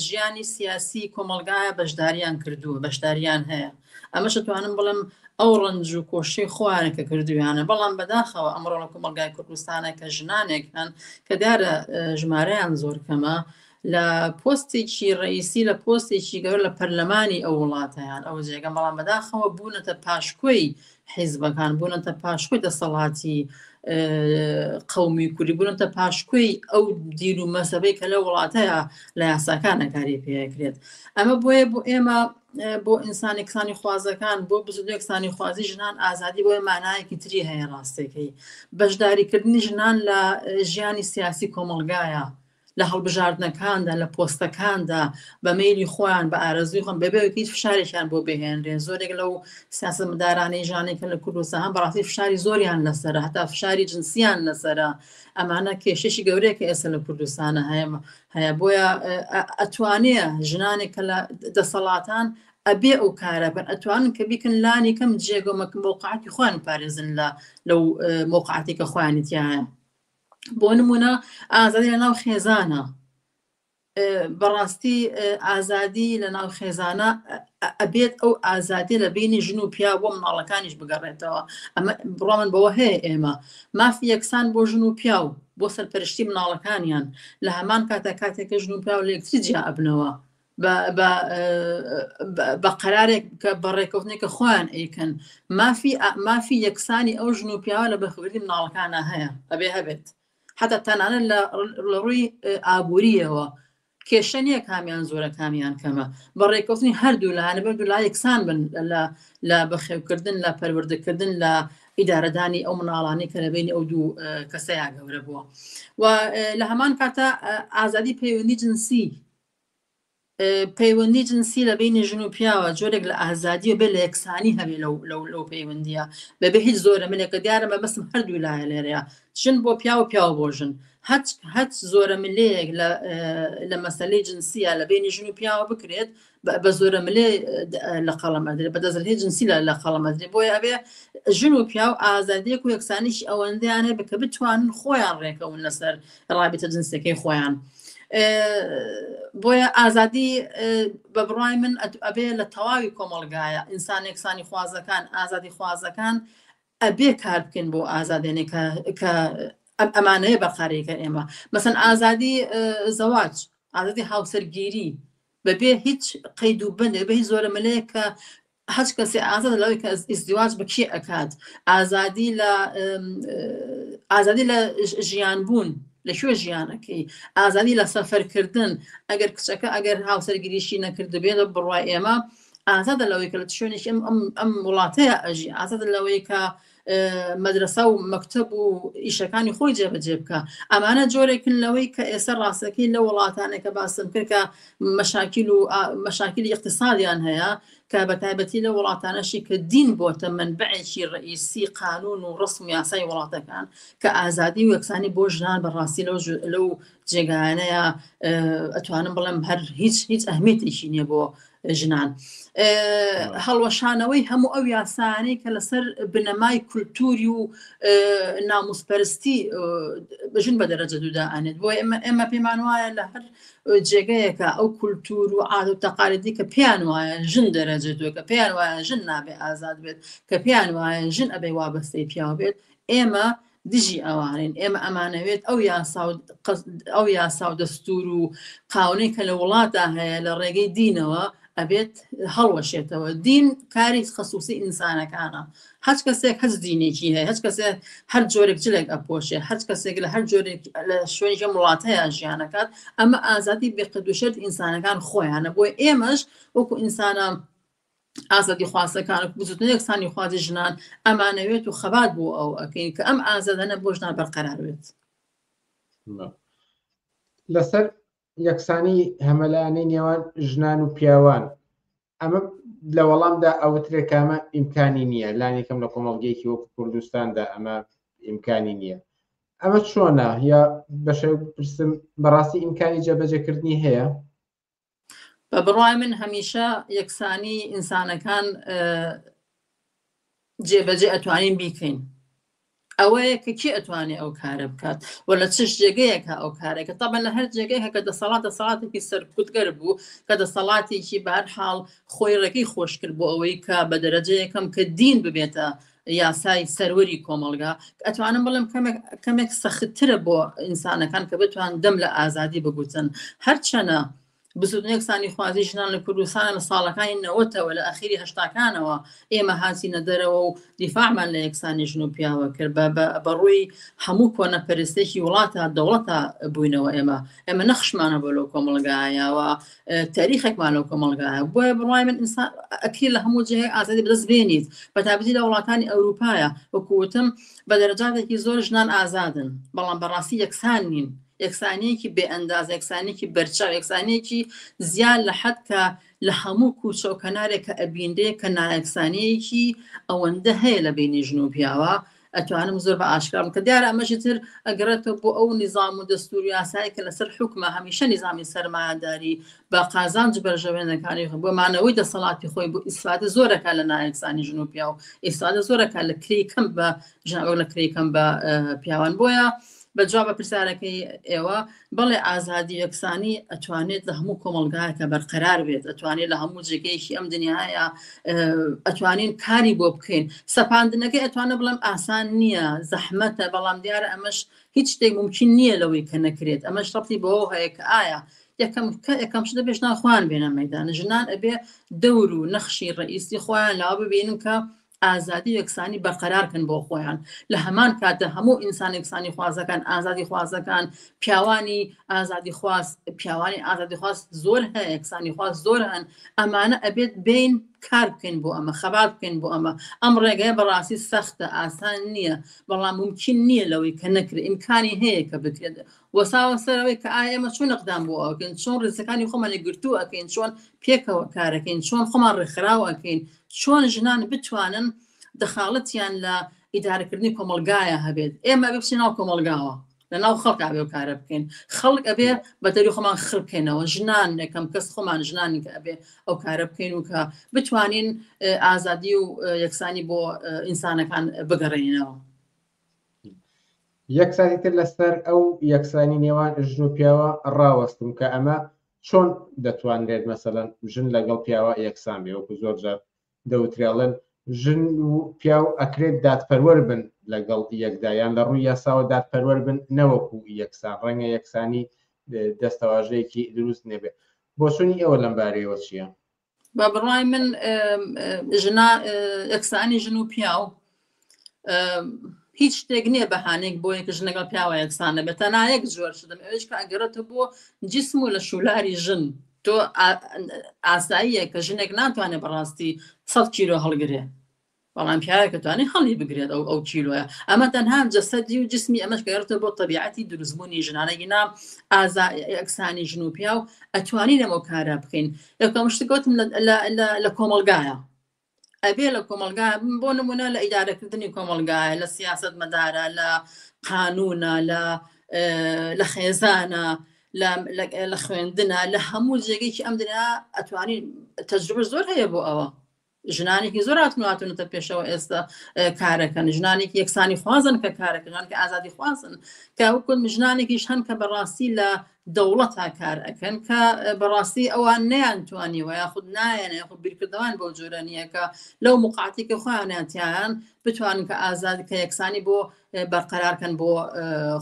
ژیانی سیاسی کۆمەلگایە بەشداریان کردووە، بەشداریان هەیە. ئەمەش توانم بڵم ئەو ڕەنج و کۆشەی خۆیانەکە کردویانە، بەڵام بەداخەوە ئەمڕۆ لە کۆمەلگای کوردستانە کە ژنانێکن کە دیارە ژمارەیان زۆر کەمە، لە پۆستێکی ڕئیسی لە پۆستێکی گەور لە پەرلەمانی ئەو وڵاتەیان ئەو جێگەن، بەڵام بەداخەوە بوونەتە پاشکۆی حیزبەکان، بوونەتە پاشکۆی دەسەڵاتی قەومی کوردی، بوونەتە پاشکۆی ئەو دین و مەسەبەی کە لە وڵاتەیە لە یاساکانە کاری پێکرێت. ئەمە بۆیە بۆ ئێمە بۆ ئینسانی کسانی خوازەکان، بۆ بزودی کسانی خوازی ژنان ئازادی بۆیە مانایەکی تری هەیە. ڕاستێکەی بەشداریکردنی ژنان لە ژیانی سیاسی کۆمەلگایە، لە هەڵبژاردنەکاندا، لە پۆستەکاندا بە مەیلی خۆیان بە ئارەزوی خۆن بەبێ هیچ فشارێکیان بۆ بهێنرێن. زۆرێک لەو سیاسەتمەدارانەی ژانێکە لە کوردستان بەڕاستی فشاری زۆریان لەسەرە، هەتا فشاری جنسیان لەسەرە. ئەمانە کێشەشی گەورەیەکە ئێستا لە کوردستانە هەیە. بۆیە ئەتوانێ ژنانێک کە لە دەسەڵاتان ئەبێ ئەو کارە بن، ئەتوانن کە بیکن لانی کەم جێگەمەکە مۆقعاتی خۆیان پارێزن لەو مۆقعاتی کە خۆیانیتیایە. بۆ نمونە ئازادی لە ناو خێزانە، بەڕاستی ئازادی لە ناو خێزانە ئەبێت ئەو ئازادی لە بینی ژن و پیا بۆ مناڵەکانیش بگەڕێتەوە. ئەمە بڕامن بەوە هەیە ئێمە مافی یەکسان بۆ ژن و پیا و بۆ سەرپەرشتی مناڵەکانیان لە هەمان کاتێکە ژن و پیا و لە یەکتری جیا ئەبنەوە بە قەرارێک کە بەڕێکەوتنێکە خۆیان ئەیکەن مافی یەکسانی ئەو ژن و پیاوە لە بەخوردی مناڵەکانە هەیە ئەبێ هەبێت حتا تەنانەت لە ڕووی ئابوووریەوە کێشە نییە کامیان زۆرە کامیان کەمە بەڕێکەوتنی هەردوو لە هەنە بەردوو لا یەکسان بن لە بەخێوکردن لە پەروەردەکردن لە ئیدارەدانی ئەو مناڵانی کە لەبینی ئەو دوو کەسەیە گەورە بووە و لە هەمان کاتە ئازادی پەیوەندی جنسی پەیوەندی جنسی لە بینی ژن و پیاوە جۆرێک لە ئازادی و بێ لە یەکسانی هەبێ لەو پەیوەندیە بەبێ هیچ زۆرە ملێکە دیارە مە بەسم هەردوو لایە لێرەیە ژن بۆ پیاوە پیاوە بۆ ژن هەچ زۆرە ملەیەک لە مەسەلەی جنسیە لە بینی ژن و پیاوە بکرێت بە زۆرە ملێ لە قەڵەمەدرێ بە دەزلهەیە جنسی لە قەڵەمەدرێ بۆیە ئەبێ ژن و پیاو ئازادیەک و یەکسانیشی ئەوەندەیانێ بکە بتوانن خۆیان ڕێکەون لەسەر ڕابطە جنسەکەی خۆیان بۆیە ئازادی بە بڕای من ئەبێ لە تەواوی کۆمەڵگایە ئینسان یەکسانی خوازەکان ئازادی خوازەکان ئەبێ کار بکەن بۆ ئازادێنێ کە ئەمانەیە بەقارێکە ئێمە مەسەن ئازادی زەواج ئازادی هاوسەرگیری بەبێ هیچ قەید و بەندێ بە هیچ زۆرە ملەیە کە هەچ کەسێ ئازاد لەوەی کە ئیزدیواج بە کێ ئەکات ئازادی لە ژیان بوون لەکوێ ژیانەکەی ئازادی لە سەفەرکردن ئەگەر کچەکە ئەگەر هاوسەرگیریشی نەکرد بێت بڕوای ئێمە ئازادە لەوەی کە لە شوێنێکی ئەم وڵاتەیە ئەژی ئازادە لەوەی کە مەدرسە و مەکتەب و ئیشەکانی خۆی جێبەجێ بکە ئەمانە جۆرێکن لەوەی کە ئێستا ڕاستەکەی لە وڵاتانێکە باسم کرد کە مەشاکیلی اقتصادیان هەیە کە بەتایبەتی لە وڵاتانەشی کە دین بۆتە منبعێکی ڕئیسی قانون و ڕسم و یاسای وڵاتەکان کە ئازادی و یەکسانی بۆ ژنان بەڕاستی لەو جێگانەیە ئەتوانم بڵێم هەر هیچ ئەهمیێتێکی نییە بۆ ژنان هەڵوەشانەوەی هەموو ئەو یاسانەی کە لەسەر بنەمای کولتوری و ناموسپەرستی ژن بە دەرەجە دوودا ئەنێت بۆ ئێمە پێمان وایە لە هەر جێگەیەکە ئەو کولتور و عاد و تەقالیدی کە پێیان وایە ژن دەرەجە دووە کە پێیان وایە ژن نابێ ئازاد بێت کە پێیان وایە ژن ئەبێ وابەستەی پیاو بێت ئێمە دژی ئەوانین ئێمە ئەمانەوێت ئەو یاسا و دەستور و قاونەی کە لە وڵاتە هەیە لە ڕێگەی دینەوە ئەبێت هەڵوەشێتەوە دین کاری خەسووسی ئینسانەکانە هەچ کەسێک هەز دینێکی هەیە هەچ کەسێک هەر جۆرێک جلێک ئەپۆشێ هەچ کەسێک لە هەر جۆرێک لە شوێنی وڵاتەیە ژیانەکات ئەمە ئازادی بێقەدوشێت ئینسانەکان خۆیانە بۆی ئێمەش وەکو ئینسانە ئازادی خواستەکان بزوتن یەکسانی خوازی ژنان ئەمانەوێت و خەبات بۆ ئەو ئەکەین کە ئەم ئازادەنە بۆ ژنان بەرقەرارێت لەسەر یەکسانی هەمەلایەنەی نێوان ژنان و پیاوان ئەمە لە وەڵامدا ئەوترێکامە ئیمکانی نییە لانێکم لە کۆمەڵگەیەکی وەکو کوردستاندا ئەمە ئیمکانی نییە ئەمە چۆنە یا بەشێ پرسم بەڕاستی ئیمکانی جێبەجێکردنی هەیە بە بڕای من هەمیشە یەکسانی ئینسانەکان جێبەجێ ئەتوانین بیکەین ئەوەیە کە کی ئەتوانێت ئەو کارە بکات و لە چش جێگەیەکە ئەو کارێکە تابەن لە هەر جێگەیەکە کە دەسەڵاتێکی سەرکوتگەر بوو کە دەسەڵاتێکی بەهەرحاڵ خۆی ڕێگەی خۆش کرد بۆ ئەوەی کە بە دەرەجەیەکەم کە دین ببێتە یاسای سەروەری کۆمەڵگا ئەتوانم بڵێم کەمێک سەختترە بۆ ئینسانەکان کە بتوان دەم لە ئازادی بگوتن هەرچەنە بزودن یەکسانی خوازی ژنان لە کوردستانە لە ساڵەکانی نەوەتەوە لە ئەخیری هەشتاکانەوە ئێمە هاتینە دەرەوە و دیفاعمان لە یەکسانی ژن و پیاوە کرد بەڕووی هەموو کۆنەپەرستێکی وڵاتە دەوڵەتە بووینەوە ئێمە نەخشمانە بۆ لەو کۆمەڵگایەوە تاریخێکمان لەو کۆمەڵگایە بۆیە بڕای من ئینسان ئەکرێت لە هەموو جێگەی ئازادی بەدەست بێنیت بەتابەتی لە وڵاتانی ئەوروپایە وەکوتم بە دەرەجاتێکی زۆر ژنان ئازادن بەڵام بەڕاستی یەکسان نین یەکسانەیەکی بێ ئەنداز یەکسانێکی بەرچاو یەکسانێکی زیان لە حەد کە لە هەموو کوچە و کەنارێکە ئەبیندەیە کە نایەکسانەیەکی ئەوەندە هەیە لە بینی ژن و پیاوە ئەتوانم زۆر بە ئاشکرام کە دیارە ئەمەشی تر ئەگەڕێتەوە بۆ ئەو نیزام و دەستور و یاسایی کە لەسەر حکومە هەمیشە نیزامی سەرمایەداری بە قازانج بەرژەوێنەکانی بۆمانەوەی دەسەڵاتی خۆی بۆ ئیسفادە زۆرەکە لە نایەکسانی ژن و پیا و ئیسفادە زۆرەکە لە کری کەم بە ژنەوە لە کری کەم بە پیاوان بۆیە بەجواب بە پرسیارەکەی ئێوە بەڵێ ئازادی یەکسانی ئەتوانێت لە هەموو کۆمەڵگایەکە بەرقەرار بێت ئەتوانێت لە هەموو جێگەیەکی ئەم دنیاە ئەتوانین کاری بۆ بکەین سەپاندنەکەی ئەتوانە بڵێم ئاسان نییە زەحمەتە بەڵام دیارە ئەمەش هیچ شتێک ممکن نییە لەوەی کە نەکرێت ئەمەش ڕەبتی بەوە هەیە کە ئایا یەکەم شتە پێش ناخوان بێنە مەیدان ژنان ئەبێ دەور و نەخشی ڕئیسی خۆیان لاوە ببینن کە ئازادی یەکسانی بەرقەرارکن بۆ خۆیان لە هەمان کاتە هەموو ئینسان یەکسانی خوازەکان ئازادی خوازەکان پیاوانی ئازادی خواست پیاوانی ئازادی خواست زۆر هەیە یەکسانی خواست زۆر هەن ئەمانە ئەبێت بین کار بکەین بۆ ئەمە خەبات بکەین بۆ ئەمە ئەم ڕێگەیە بەڕاستی سەختە ئاسان نییە بەڵام ممکن نییە لەوەی کە نەکرێت ئیمکانی هەیە کە بکرێت وەساوە سەرەوەی کە ئایا ئێمە چۆن ئەقدام بۆ ئەوکەین چۆن ڕێزەکانی خۆمان لێگرتووە ئەکەین چۆن پێکەوە کارەکەین چۆن خۆمان ڕێکخراوە ئەکەین چۆن ژنان بتوانن دەخاڵەتیان لە ئیدارەکردنی کۆمەلگایە هەبێت ئێمە بچین ناو کۆمەلگاوە لەناو خەڵک ئەبێ و کارە بکەین خەڵک ئەبێ بە دەری خۆمان خڕکەینەوە ژنان یەکەم کەس خۆمان ژنانی کە ئەبێ ئەو کارە بکەین و کە بتوانین ئازادی و یەکسانی بۆ ئینسانەکان بگەڕێنەوە یەکسانی تر لەسەر ئەو یەکسانی نێوان ژن و پیاوە ڕاوەستم کە ئەمە چۆن دەتوانرێت مەسەلەن ژن لەگەڵ پیاوە یەکسان بێ وەکو زۆر جار دەوتریاڵن ژن و پیاو ئەکرێت دادپەروەر بن لەگەڵ یەکدایان لە ڕووی یاساوە دادپەروەر بن نەوەکو یەکسان ڕەنگە یەکسانی دەستەواژەیەکی دروست نەبێت بۆ چۆنی ئێوە لەم بارەیەوە چییە؟ بە بڕای من یەکسانی ژن و پیاو هیچ شتێک نییە بەهانێک بۆ یەکە ژن لەگەڵ پیاوە یەکسانە بێت تەنها یەک جۆر شدم ئەوەش کە ئەگەڕێتە بۆ جسم و لە شولاری ژن تۆ ئاساییە کە ژنێک ناتوانێت بەڕاستی 100 کیلۆ هەڵگرێ بەڵام پیاوێک دەتوانێت هەڵی بگرێت ئەو کیلۆیە ئەمە تەنها جەسەدی و جسمی ئەمەش گەڕێتە بۆ تەبیعەتی دروستبوونی ژنانەی نام یەکسانی ژن و پیاو ئەتوانی لەمە کارە بکەین یەکەم شت گوتم لە کۆمەلگایە ئەبێ لە کۆمەلگای بۆ نمونە لە ئیدارەکردنی کۆمەلگایە لە سیاست مەدارە لە قانونە لە خێزانە لە خوێندنە لە هەموو جێگەیکی ئەم دنیا ئەتوانین تەجروبە زۆر هەیە بۆ ئەوە ژنانێکی زۆر هاتونەتە پێشەوە ئێستا کارەکەن ژنانێکی یەکسانی خوازن کە کارەکەن کە ئازادی خوازن کە وەکو ژنانێکیش هەن کە بەڕاستی لە دەوڵەتا کار ئەەکەن کە بەڕاستی ئەوان نەیانتوانیوە یاخود نایەنە یاخود بیرکردەوان بۆ جۆرە نییە کە لەو مقاعتێکە خۆیانیان بتوانن کە ئازادی کە یەکسانی بۆ بەرقەرارکەن بۆ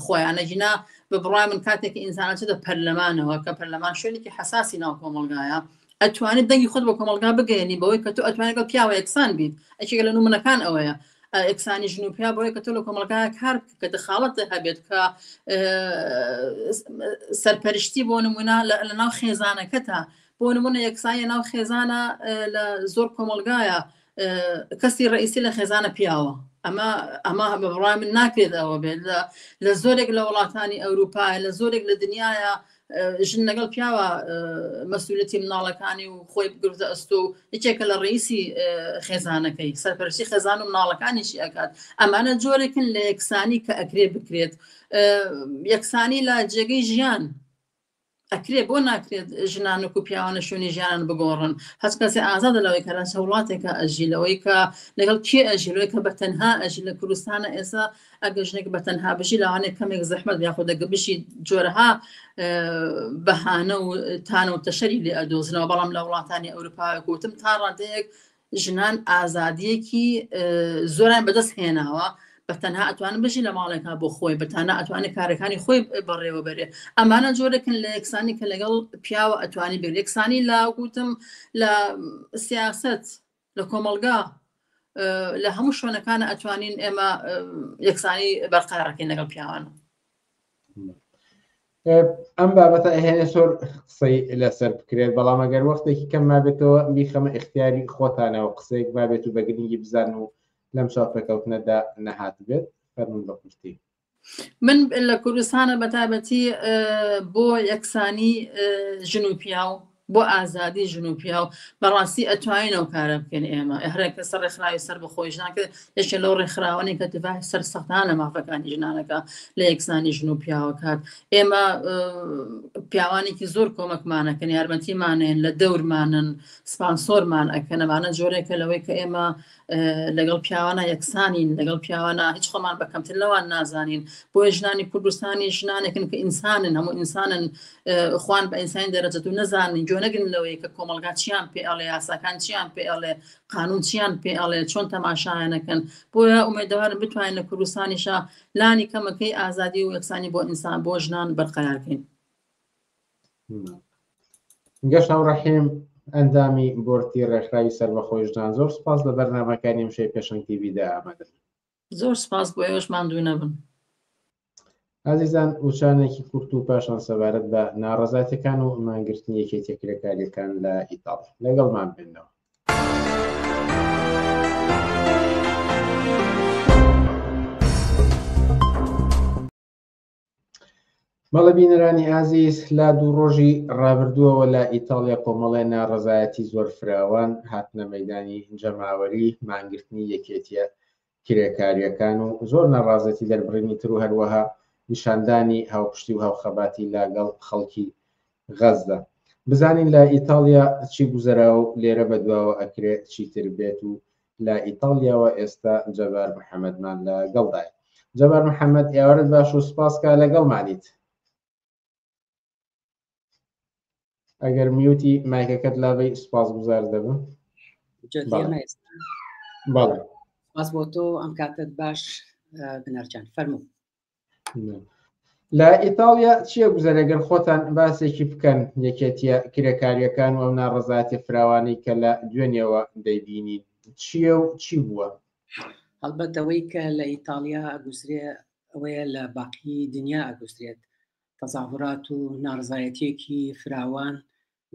خۆیانەجینا بە بڕای من کاتێکی ئینسانەچێتە پەرلەمانەوە کە پەرلەمان شوێنێکی حساسی ناو کۆمەلگایە ئەتوانێت دەنگی خۆت بە کۆمەلگا بگەێنی بەوەی کە تۆ ئەتوانێت بە پیاوە یەکسان بیت ئەچێکە لە نمونەکان ئەوەیە یەکسانی ژن و پیا بۆیە کە تۆ لە کۆمەلگایە کار کە دەخاڵەتە هەبێت کە سەرپەرشتی بۆ نمونە لە ناو خێزانەکەتە بۆ نمونە یەکسانیە ناو خێزانە لە زۆر کۆمەلگایە کەسی ڕئیسی لە خێزانە پیاوە ئەمە بە بڕای من ناکرێت ئەوە بێت لە زۆرێک لە وڵاتانی ئەوروپای لە زۆرێک لە دنیاە ژن لەگەڵ پیاوە مەسئولەتی مناڵەکانی و خۆی بگرتە ئەست و یەکێکە لە ڕئیسی خێزانەکەی سەرپەرشتی خێزان و مناڵەکانیشی ئەکات ئەمانە جۆرێکن لە یەکسانی کە ئەکرێ بکرێت یەکسانی لە جێگەی ژیان ئەکرێ بۆ ناکرێت ژنانک و پیاوانە شوێنی ژیانان بگۆڕن هەچ کەسی ئازادە لەوەی کە لە وڵاتێکە ئەژیلەوەی کە لەگەڵ کێ ئەژیلەوەی کە بەتەنها ئەژی لە کوردستانە ئێستا ئەگە ژنێک بەتەنها بژی لەوانێک کەمێک زەحمەت یاخۆ دەگەبشی جۆرەها بەهانە و تانە و تەشەری لێ ئەدۆزنەوە بەڵام لە وڵاتانی ئەوروپای کوتم تا ڕادەیەک ژنان ئازادیەکی زۆران بەدەست هێناوە بەتەنها ئەتوانن بژی لە ماڵێکا بۆ خۆی بەتانە ئەتوانێت کارەکانی خۆی بەڕێوە بەرێ ئەمانە جۆرەکن لە یەکسانی کە لەگەڵ پیاوە ئەتوانی بێت یەکسانی لە گوتم لە سیاست لە کۆمەلگا لە هەموو شوێنەکانە ئەتوانین ئێمە یەکسانی بەرقەرارکەین لەگەڵ پیاوانە ئەم بابەتە ئەهێنێ زۆر قسەی لەسەر بکرێت بەڵام ئەگەر وەختێکی کەم مابێتەوە میخەمە اختیاری خۆتانەوە قسەیەک بابێت و بەگرنگی بزان و لەم شاپێکەوتنەدا نەهات بێت فەرمون بە پشتی من لە کوردستانە بەتابەتی بۆ یەکسانی ژن و پیاو بۆ ئازادی ژن و پیاو بەڕاستی ئەتوانینەوە کارە بکەین ئێمە هەرێکە سەر ڕێکخراوی سەر بەخۆی ژناکە یەکێ لەو ڕێکخراوانی کە تڤای سەر سەختان لە مافەکانی ژنانەکە لە یەکسانی ژن و پیاوە کات ئێمە پیاوانێکی زۆر کۆمەکمانەکەن یارمەتیمانێن لە دەورمانن سپانسۆرمان ئەکەن ئەمانە جۆرێکە لەوەی کە ئێمە لەگەڵ پیاوانە یەکسانین لەگەڵ پیاوانە هیچ خۆمان بەکەمتر لەوان نازانین بۆ ژنانی کوردستانی ژنانێکن کە ئینسانن هەموو ئینسانن خوان بە ئینسانی دەرەجەت و نەزانین جۆ نەگرن لەوەی کە کۆمەلگا چیان پێ ئەڵێ یاساکان چیان پێ ئەڵێ قانون چیان پێ ئەڵێ چۆن تەماشایانەکەن بۆیە ئومێدەوارم بتوانین لە کوردستانیشە لانی کەمەکەی ئازادی و یەکسانی بۆ ئینسان بۆ ژنان بەرقەرارکەین گەشت ئەو ڕەحیم ئەندامی بۆرتی ڕێکخراوی سەربەخۆیشدان زۆر سپاس لە بەرنامەکانی ئەمشەی پێشەنگ تیڤیدا ئامادەن. زۆر سپاس بۆ ئێوەش ماندوو نەبن. عزیزان وچانێکی کورت و پاشان سەبارەت بە ناڕەزایەتەکان و مانگرتنی یەکێتیە کرێکاریەکان لە ئیتاڵیا لەگەڵمان بێنەوە. بەڵێ بینەرانی ئازیز لە دوو ڕۆژی ڕابردووەوە لە ئیتاڵیا کۆمەڵێ ناڕەزایەتی زۆر فراوان هاتنە مەیدانی جەماوەری مانگرتنی یەکێتیە کرێکاریەکان و زۆر ناڕازەتی دەربڕینی تر و هەروەها نیشاندانی هاوپشتی و هاوخەباتی لەگەڵ خەڵکی غەزدا. بزانین لە ئیتاڵیا چی گوزەراوە و لێرە بەدواوە ئەکرێت چیتر بێت و لە ئیتاڵیاوە ئێستا جەبار محەممەدمان لەگەڵدایە. جەبار محەممەد ئێوارت باش و سپاسکە لەگەڵمانیت. ئەگەر میوتی مایکەکەت لابەی سپاس گوزار دەبم. بەڵێ سپاس بۆ تۆ ئەم کاتت باش بنەرجان فەرموو. لە ئیتاڵیا چییە گوزەرەگەر خۆتان باسێکی بکەن یەکێتیە کرێکاریەکان و ئەم ناڕەزایەتی فراوانی کە لە دوێنێەوە دەیبینین چییە و چی بووە؟ هەڵبەتەوەی کە لە ئیتاڵیا ئەگوزرێ ئەوەیە لە باقی دنیا ئەگوزرێت تەزاهورات و ناڕزایەتیەکی فراوان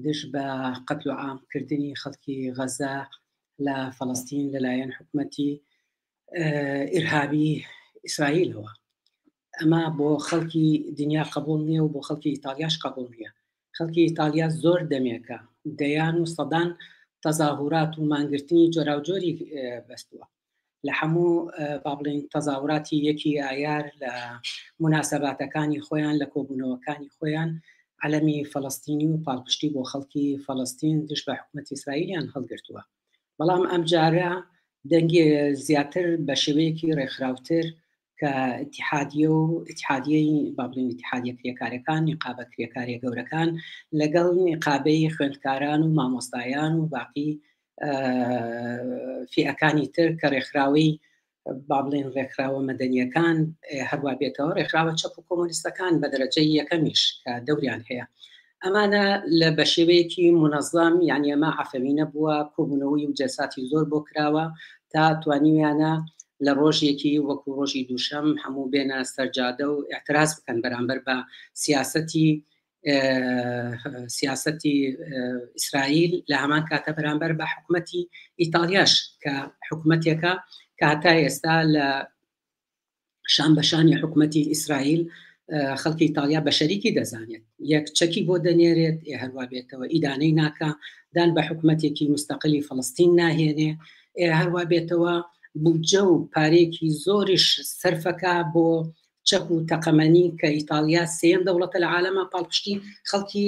دش بە قەتل و عامکردنی خەڵکی غەزا لە فەڵەستین لەلایەن حکومەتی ئیرهابی ئیسرائیلەوە. ئەمە بۆ خەڵکی دنیا قبول نییە و بۆ خەڵکی ئیتالیاش قبول نییە. خەڵکی ئیتالیا زۆر دەمێکە دەیان و سەدان تەزاهورات و مانگرتنی جۆراوجۆری بەستووە لە هەموو با بڵێن تەزاوراتی یەکی ئایار لە مناسەباتەکانی خۆیان لە کۆبوونەوەکانی خۆیان عەلەمی فەڵەستینی و پاڵپشتی بۆ خەڵکی فەڵەستین دش بە حکومەتی ئیسرائیلیان هەڵگرتووە. بەڵام ئەم جارە دەنگی زیاتر بە شێوەیەکی ڕێکخراوتر کە ئیتیحادیە و ئیتیحادیەی با بڵێن ئیتیحادیە کرێکارەکان نیقابە کرێکاریە گەورەکان لەگەڵ نیقابەی خوێندکاران و مامۆستایان و باقی فئەکانی تر کە ڕێکخراوی با بڵێن ڕێکخراوە مەدەنیەکان هەروە بێتەوە ڕێکخراوە چەپ و کۆمۆنیستەکان بە دەرەجەی یەکەمیش کە دەوریان هەیە. ئەمانە لە بە شێوەیەکی منەظەم یعنی ئەمە عەفەوی نەبووە، کۆبوونەوەی و جەساتی زۆر بۆ کراوە تا توانیویانە لە ڕۆژێکی وەکو ڕۆژی دووشەم هەموو بێنە سەرجادە و اعتراز بکەن بەرامبەر بە سیاسەتی ئیسرائیل لە هەمان کاتە بەرامبەر بە حکومەتی ئیتالیاش کە حکومەتێکە کە هەتا ئێستا لە شان بەشانی حکومەتی ئیسرائیل خەڵکی ئیتالیا بە شەریکی دەزانێت یەک چەکی بۆ دەنێرێت هەروە بێتەوە ئیدانەی ناکە دان بە حکومەتێکی مستەقلی فەڵەستین ناهێنێ هەروە بێتەوە بودجە و پارێکی زۆریش سەرفەکە بۆ چەک و تەقەمەنی کە ئیتالیا سێم دەوڵەتە لە عالەمە پاڵپشتی خەڵکی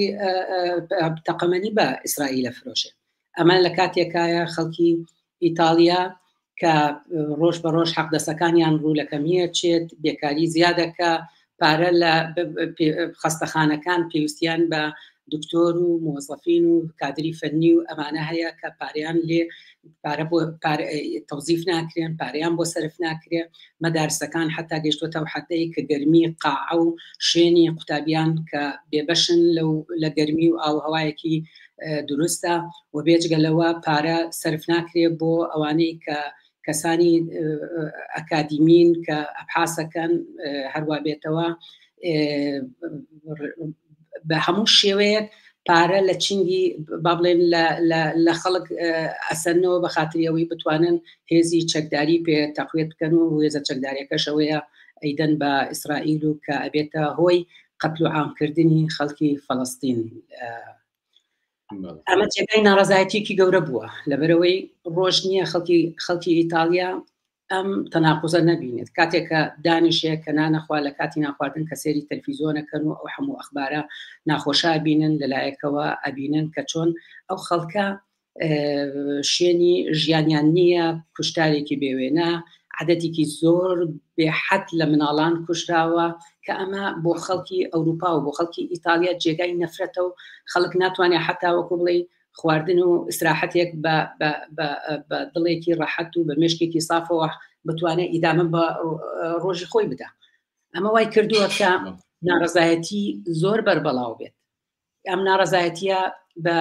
تەقەمەنی بە ئیسرائیلە فرۆشێ. ئەمە لە کاتێکایە خەڵکی ئیتالیا کە ڕۆژ بە ڕۆژ حەقدەسەکانیان ڕوو لە کەمیە چێت بێکاری زیادەکە پارە لە خەستەخانەکان پێویستیان بە دکتۆر و موظفین و کادری فەنی و ئەمانە هەیە کە پاریان لێ پارە بۆ تەوزیف ناکرێن پاریان بۆ سەرف ناکرێ مەدارسەکان حتا گەشتوتە و حدەی کە گەرمی قاع و شوێنی قوتابیان کە بێبەشن لە گەرمی و ئاوهەوایەکی دروستە و بێجگەلەوە پارە سەرف ناکرێ بۆ ئەوانەی کە کەسانی ئەکادیمین کە ئەبحاسەکەن هەروە بێتەوە بە هەموو شێوەیەک پارە لە چنگی با بڵێن لە خەڵک ئەسەنەوە بە خاتریەوەی بتوانن هێزی چەکداری پێ تەقوێت بکەن و هێزە چەکداریەکەشەوەیە ئەیدەن بە ئیسرائیل و کە ئەبێتە هۆی قەتل و عامکردنی خەڵکی فەڵەستین. ئەمە جێگای ناڕەزایەتێکی گەورە بووە لەبەرەوەی ڕۆژ نییە خەڵکی ئیتالیا ئەم تەناقوزە نەبینێت کاتێکە دانیشەیە کە نانەخوا لە کاتی ناخواردن کە سێری تەلڤیزۆنەکەن و ئەو هەموو ئەخبارە ناخۆشا بینن لەلایەکەوە ئەبینن کە چۆن ئەو خەڵکە شوێنی ژیانیان نییە کوشتارێکی بێوێنە عەدەدێکی زۆر بێحەد لە مناڵان کوژراوە کە ئەمە بۆ خەڵکی ئەوروپا و بۆ خەڵکی ئیتالیا جێگای نەفرەتە و خەڵک ناتوانێت حتا وەکو بڵێ خواردن و ئیسراحەتێک بە دڵێکی ڕەحەت و بە مێشکێکی سافەوە بتوانێت ئیدامە بە ڕۆژی خۆی بدە. ئەمە وای کردووە کە ناڕەزایەتی زۆر بەربەڵاو بێت. ئەم ناڕەزایەتیە بە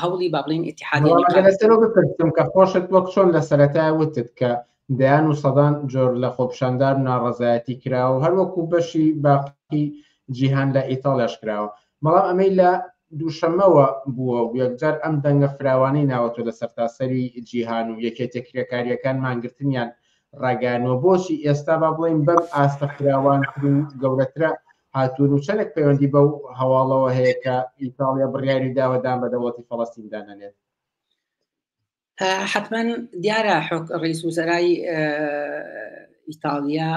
هەوڵی با بڵین ئیتیحادیەکەلەسەرەوە بپرسم کە خۆشت وەک چۆن لە سەرەتا وتت کە دەیان و سەدان جۆر لە خۆپیشاندار و ناڕەزایەتی کراوە و هەروەکو بەشی باقی جیهان لە ئیتاڵیاش کراوە، بەڵام ئەمەی لە دووشەمەوە بووە و یەکجار ئەم دەنگە فراوانەی ناوەتۆ لە سەرتاسەری جیهان و یەکێتە کرێکاریەکان مانگرتنیان ڕاگەیانەوە. بۆچی ئێستا با بڵین بەم ئاستە فراوانترین گەورەترە هاتوون و چەندێک پەیوەندی بەو هەواڵەوە هەیە کە ئیتاڵیا بڕیاری داوەدان بە دەوڵەتی فەڵەستین دانەنێت؟ حتما دیارە ڕئیس وزەرای ئیتاڵیا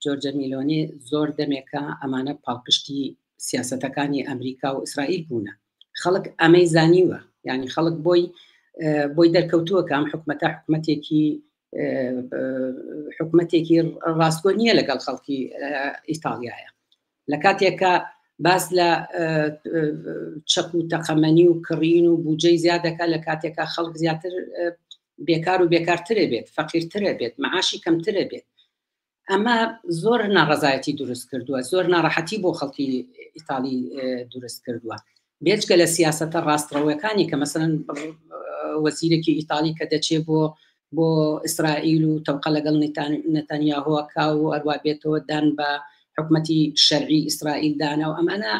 جۆرجە میلۆنی زۆر دەمێکە ئەمانە پاڵپشتی سیاسەتەکانی ئەمریکا و ئیسرائیل بوونە. خەڵک ئەمەی زانیوە، یعنی خەڵک بۆی دەرکەوتووە کە ئەم حکومەتە حکومەتێکی ڕاستگۆ نییە لەگەڵ خەڵکی ئیتاڵیایە. لە کاتێکە باس لە چەک و تەقەمەنی و کڕین و بودجەی زیادەکە لە کاتێکە خەڵک زیاتر بێکار و بێکارترێ بێت، فەقیرترێ بێت، مەعاشی کەمترێ بێت. ئەمە زۆر ناڕەزایەتی دروست کردووە، زۆر ناڕەحەتی بۆ خەڵکی ئیتاڵی دروست کردووە. بێجگە لە سیاسەتە ڕاستڕەوەکانی کە مەسەڵەن وەزیرێکی ئیتاڵی کە دەچێت بۆ ئیسرائیل و تەوقە لەگەڵ نەتانیاهۆ کا و ئەروە بێتەوە دان بە حکومەتی شەرعی ئیسرائیل دانا و ئەمانە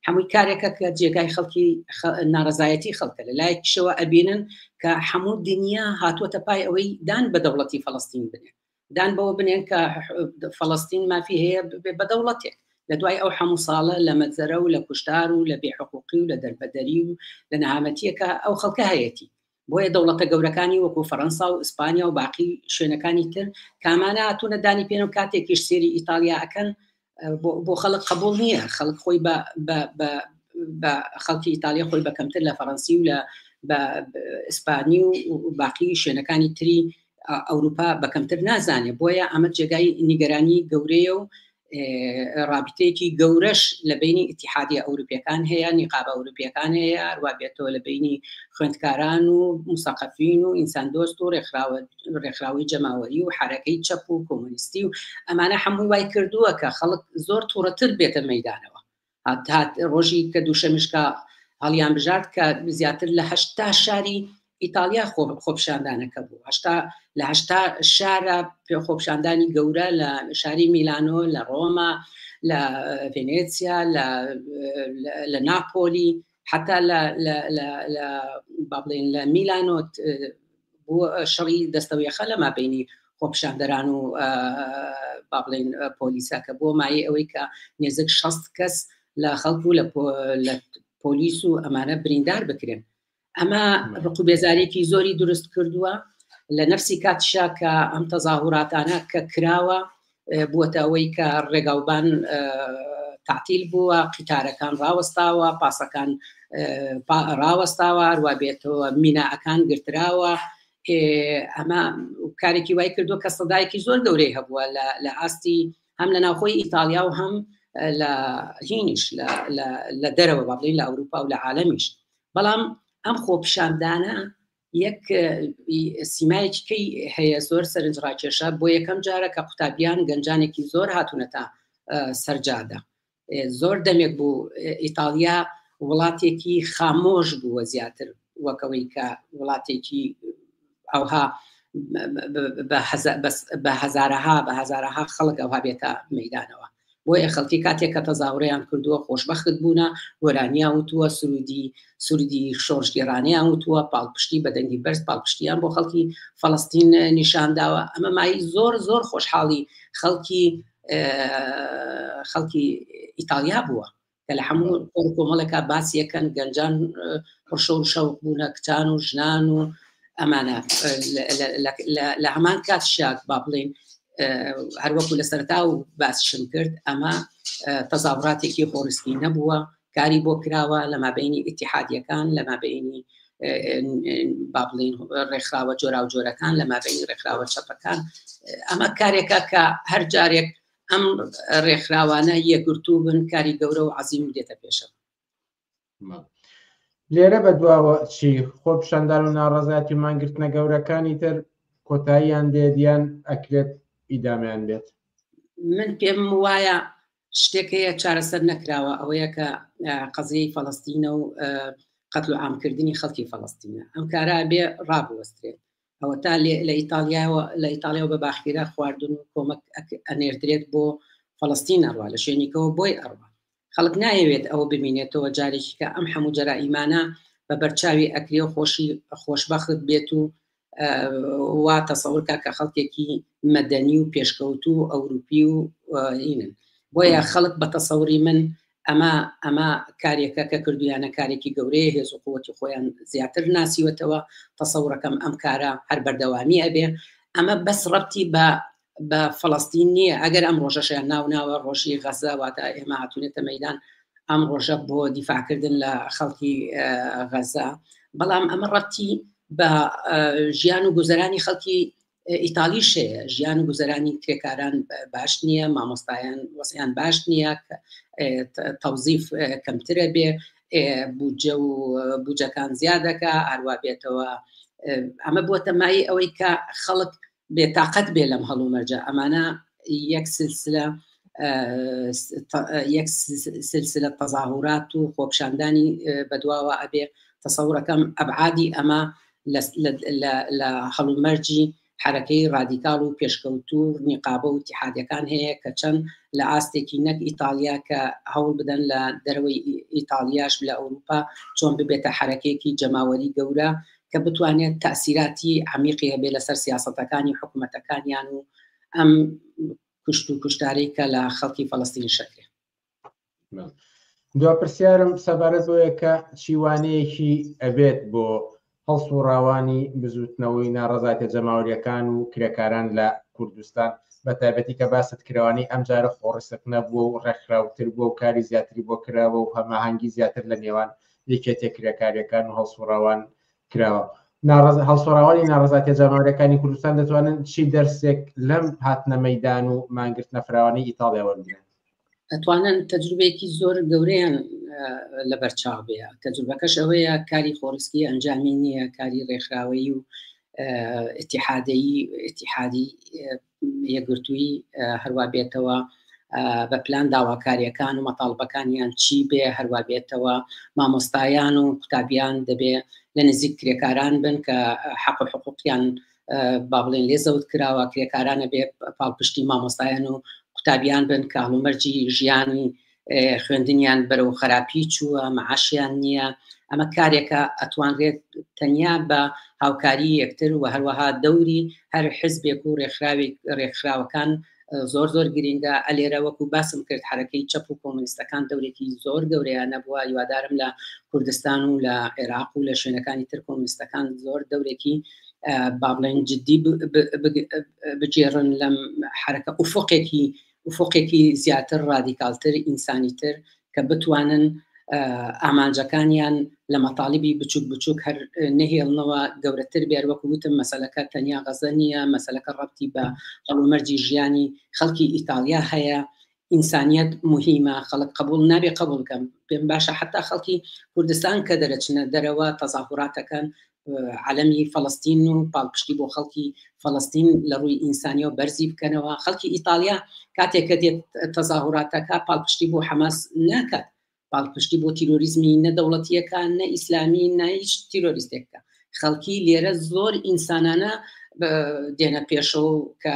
هەمووی کارێکە کە جێگای خەڵکی ناڕەزایەتی خەڵکە لە لایەکیشەوە ئەبینن کە هەموو دنیا هاتووەتە پای ئەوەی دان بە دەوڵەتی فەڵەستین بنێن، دان بەوە بنێن کە فەڵەستین مافی هەیە بە دەوڵەتێک لە دوای ئەو هەموو ساڵە لە مەجزەرە و لە کوشتار و لە بێحقوقی و لە دەربەدەری و لە نەهامەتیەکە ئەو خەڵکە هەیەتی. بۆیە دەوڵەتە گەورەکانی وەکو فەڕەنسا و ئیسپانیا و باقی شوێنەکانی تر کامانە هاتوونە دانی پێن و کاتێکیش سێری ئیتالیا ئەکەن بۆ خەڵک قبول نییە، خەڵک خۆی بە خەڵکی ئیتالیا خۆی بەکەمتر لە فەڕەنسی و لە ئیسپانی و باقی شوێنەکانی تری ئەوروپا بەکەمتر نازانێ. بۆیە ئەمە جێگای نیگەرانی گەورەیە و رابطەیەکی گەورەش لە بینی ئیتیحادیە ئەوروپیەکان هەیە، نیقابە ئەوروپیەکان هەیە، هەروە بێتەوە لە بینی خوێندکاران و موسەقەفین و ئینسان دۆست و ڕێکخراوی جەماوەری و حرەکەی چەپ و کۆمونیستی و ئەمانە هەمووی وای کردووە کە خەڵک زۆر تووڕەتر بێتە مەیدانەوە. هات ڕۆژی کە دووشەمشکە هەڵیان بژارد کە زیاتر لە 80 شاری ئیتالیا خۆپیشاندانەکە بوو، لە 80 شارە خۆپیشاندانی گەورە لە شاری میلانۆ، لە ڕۆما، لە ڤێنێسیا، لە ناپۆلی، حتا بابڵین لە میلانۆت بوو شەڕی دەستەویەخە لەما بینی خۆپیشاندەران و بابڵین پۆلیسەکە بۆ مای ئەوەی کە نێزێک 60 کەس لە خەڵکو لە پۆلیس و ئەمانە بریندار بکرێن. ئەمە ڕقوبێزارێکی زۆری دروست کردووە لە نەفسی کاتشا کە ئەم تەزاهوراتانە کە کراوە بووەتە ئەوەی کە ڕێگاوبان تعتیل بووە، قیتارەکان ڕاوەستاوە، پاسەکان ڕاوەستاوە، هەروە بێتەوە میناەکان گرتراوە. ئەمە کارێکی وای کردووە کە سەدایەکی زۆر گەورەی هەبووە لە ئاستی هەم لە ناوخۆی ئیتالیا و هەم لە هینیش لە دەرەوە بابڵین لە ئەوروپا و لە عالەمیش. بەڵام ئەم خۆپیشاندانە یەک سیمایەکی هەیە زۆر سەرنجڕاکێشە بۆ یەکەم جارە کە قوتابیان گەنجانێکی زۆر هاتوونەتە سەرجادە. زۆر دەمێک بوو ئیتالیا وڵاتێکی خامۆش بووە زیاتر وەکەوەی کە وڵاتێکی ئەوها بە هەزارەها خەڵک ئەوها بێتە مەیدانەوە. بۆیە خەڵکی کاتێک کە تەزاوڕیان کردووە خۆشبەخت بوونە، وەرانیان وتووە، سوورودی شۆڕژگێڕانیان وتووە، پاڵپشتی بەدەنگی بەرز پاڵپشتیان بۆ خەڵکی فەڵەستین نیشانداوە. ئەمە مای زۆر زۆر خۆشحاڵی خەڵکی ئیتالیا بووە کە لە هەموو کۆمەڵێکا باسیەکەن گەنجان پڕشە و شەوق بوونە، کچان و ژنان و ئەمانە لە هەمان کات شاک با بڵین هەروەکو لە سەرتا و باسشم کرد ئەمە تەزاوڕاتێکی خۆڕستی نەبووە، کاری بۆ کراوە لە مابینی ئیتیحادیەکان، لە مابینی با بڵین ڕێکخراوە جۆرا و جۆرەکان، لە مابینی ڕێکخراوە چەپەکان. ئەمە کارێکە کە هەر جارێک ئەم ڕێکخراوانە یەکگرتوو بن کاری گەورە و عەزیم دێتە پێشە. لێرە بە دواوە چی خۆپیشاندان و ناڕەزایەتی و مانگرتنە گەورەکانی تر کۆتاییان دێدیان ئەکرێت ئیدامیان بێت؟ من پێم وایە شتێک هەیە چارەسەر نەکراوە ئەوەیە کە قەزیەی فەڵەستینە و قەتل و عامکردنی خەڵکی فەڵەستینە ئەم کارا بێ ڕابوەسترێت ئەوە تا لە ئیتالیاوە بە باخیرە خواردن و کۆمەک ئەنێردرێت بۆ فەڵەستین ئەڕوا لە شوێنیکەوە بۆی ئەڕوا خەڵک نایەوێت ئەوە ببینێتەوە جارێکی کە ئەم هەموو جەرائیمانە بە بەرچاوی ئەکرێ و خۆشبەخت بێت و وا تەسەورکە کە خەڵکێکی مەدەنی و پێشکەوت و ئەوروپی و ئینن بۆیە خەڵک بە تەسەوری من ئەمە کارێکە کە کردویانە کارێکی گەورەیە هێز و قووەتی خۆیان زیاتر ناسیوەتەوە تەسەورەکەم ئەم کارە هەر بەردەوامی ئەبێ ئەمە بەس ڕەبتی بە فەڵەستین نییە ئەگەر ئەم ڕۆژەشیان ناوناوە ڕۆژی غەزە واتە ئێمە هاتوونێتە مەیدان ئەم ڕۆژە بۆ دیفاعکردن لە خەڵکی غەزە بەڵام ئەمە ڕەبتی بە ژیان و گوزەرانی خەڵکی ئیتالیش هەیە ژیان و گوزەرانی کرێکاران باش نییە مامۆستایان وەسییان باش نییە تەوزیف کەمترە بێ بودجە و بودجەکان زیادەکە هەروە بێتەوە ئەمە بووە مای ئەوەی کە خەڵک بێتاقەت بێ لەم هەڵوو مەرجە ئەمانە یەک سلسلە تەظاهورات و خۆپشاندانی بەدواوە ئەبێ تەسەورەکەم ئەبعادی ئەمە لە هەڵوو مەرجی حرەکەی ڕادیکال و پێشکەوت و نیقابە و اتحادیەکان هەیە کە چەند لە ئاستێکی نەک ئیتالیا کە هەوڵ بدەن لە دەرەوەی ئیتالیاش لە ئەوروپا چۆن ببێتە حرەکەیەکی جەماوەری گەورە کە بتوانێت تەسیراتی عمیقی هەبێ لەسەر سیاسەتەکانی حکوومەتەکانیان و ئەم کوشت و کوشتارەی کە لە خەڵکی فەڵەستین شەکرێ. دو پرسیارم سەبارەت بۆیە کە چیوانەیەکی ئەبێت بۆ هەڵسوڕاوانی بزوتنەوەی ناڕەزایەتە جەماوەریەکان و کرێکاران لە کوردستان بە تایبەتی کە باست کراوانی ئەم جارە خۆڕسەکنە بووە و ڕێکخراوتر بووە و کاری زیاتری بۆ کراوە و هەماهەنگی زیاتر لە نێوان یەکێتێک کرێکاریەکان و هەڵسوڕاوان کراوە. هەڵسوڕاوانی ناڕەزایەتە جەماوەریەکانی کوردستان دەتوانن چی دەرسێک لەم هاتنە مەیدان و مانگرتنە فراوانی ئیتاڵیا وەربگرن؟ ئەتوانن تەجروبەیەکی زۆر گەورەیان لە بەرچاو بێ تەجروبەکەش ئەوەیە کاری خۆڕسکی ئەنجامی نییە کاری ڕێکخراوەی و ئیتیحادی یەکگرتووی هەروە بێتەوە بە پلان داواکاریەکان و مەتاڵبەکانیان چی بێ هەروە بێتەوە مامۆستایان و قوتابیان دەبێ لە نزیک کرێکاران بن کە حەق و حقوقیان با بڵێن لێزەوت کراوە کرێکارانە بێ پاڵپشتی مامۆستایان و قوتابیان بن کە هەڵومەرجی ژیانی خوێندنیان بەرەو خراپی چووە مەعاشیان نییە ئەمە کارێکە ئەتوانرێت تەنیا بە هاوکاری یەکتر و هەروەها دەوری هەر حزبێک و ڕێکخراوەکان زۆر زۆر گرنگە ئەلێرە وەکو باسم کرد حرەکەی چەپ و کۆمونیستەکان دەورێکی زۆر گەورەیە نەبووە یوادارم لە کوردستان و لە عێراق و لە شوێنەکانی تر کۆمونیستەکان زۆر دەورێکی با بڵێن جدی بجێڕن لەم حرەکە ئوفقێکی زیاتر ڕادیکالتر ئینسانیتر کە بتوانن ئامانجەکانیان لە مەتاڵبی بچوک بچوک هەر نەهێڵنەوە گەورەتر بێر وەکو وتم مەسەلەکە تەنیا غەزە نییە مەسەلەکە ڕەبتی بە هەڵومەرجی ژیانی خەڵکی ئیتالیا هەیە ئینسانیت مهمە خەڵک قبول نابێ قبولکەم پێم باشە حتا خەڵکی کوردستان کە دەرەچنە دەرەوە تەظاهوراتەکان عالەمی فەڵەستین و پاڵپشتی بۆ خەڵکی فەڵەستین لە ڕووی ئینسانیە و بەرزی بکەنەوە خەڵکی ئیتالیا کاتێککە دێت تەظاهوراتەکە پاڵپشتی بۆ حەماس ناکات پاڵپشتی بۆ تیرۆریزمی نەدەوڵەتیەکە نە ئیسلامی نە هیچ تیرۆریستێکە خەڵکی لێرە زۆر ئینسانانە دێنە پێشەوە کە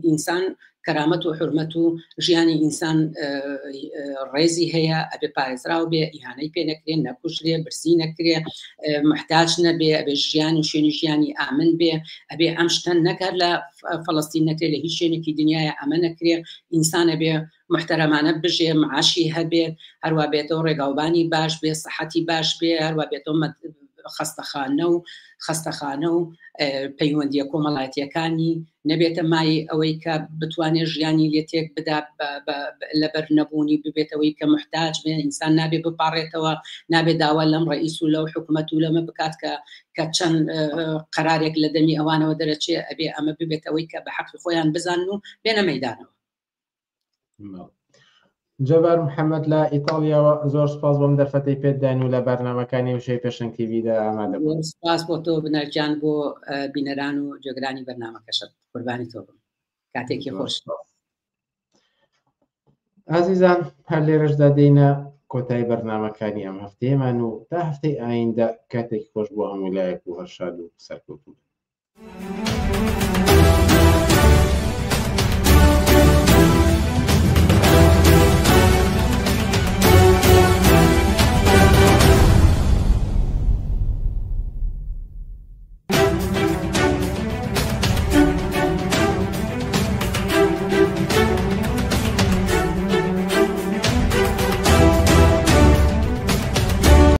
ئینسان کەرامەت و حرمەت و ژیانی ئینسان ڕێزی هەیە ئەبێ پارێزراو بێ ئیهانەی پێ نەکرێن نەکوژرێ برسی نەکرێ محتاج نەبێ ئەبێ ژیان و شوێنی ژیانی ئامن بێ ئەبێ ئەم شتەن نەکات لە فەڵەستین نەکرێ لە هیچ شوێنێکی دنیاە ئەمە نەکرێ ئینسانە بێ محتەرەمانە بژێ معاشی هەبێ هەروە بێتەوە ڕێگاوبانی باش بێ سەحەتی باش بێ هەروە بێتەوە خەستەخانە و پەیوەندیە کۆمەڵایەتیەکانی نەبێتە مای ئەوەی کە بتوانێت ژیانی لێتێک بدا لەبەر نەبوونی ببێتەوەی کە محتاج بێ ئینسان نابێ بپاڕێتەوە نابێت داوا لەم ڕئیس و لەو حکوومەت و لەمە بکات کە چەند قەرارێک لە دەمی ئەوانەوە دەرەچێ ئەبێ ئەمە ببێتەوەی کە بە حەقی خۆیان بزان و بێنە مەیدانەوە. جەبار محەممەد لە ئیتالیاوە زۆر سپاس بۆم دەرفەتەی پێدان و لە بەرنامەکانی وشەی پێشنگ تیڤیدا ئامادە بوو. سپاس بۆ تۆ بنەرجان بۆ بینەران و جێگرانی بەرنامەکەشت قوربانی تۆ بم کاتێکی خۆش. ئازیزان هەر لێرەشدا دێینە کۆتایی بەرنامەکانی ئەم هەفتەیەمان و تا هەفتەی ئایندە کاتێک خۆش بۆ هەموو لایەک و هەرشاد و سەرکەوتوو.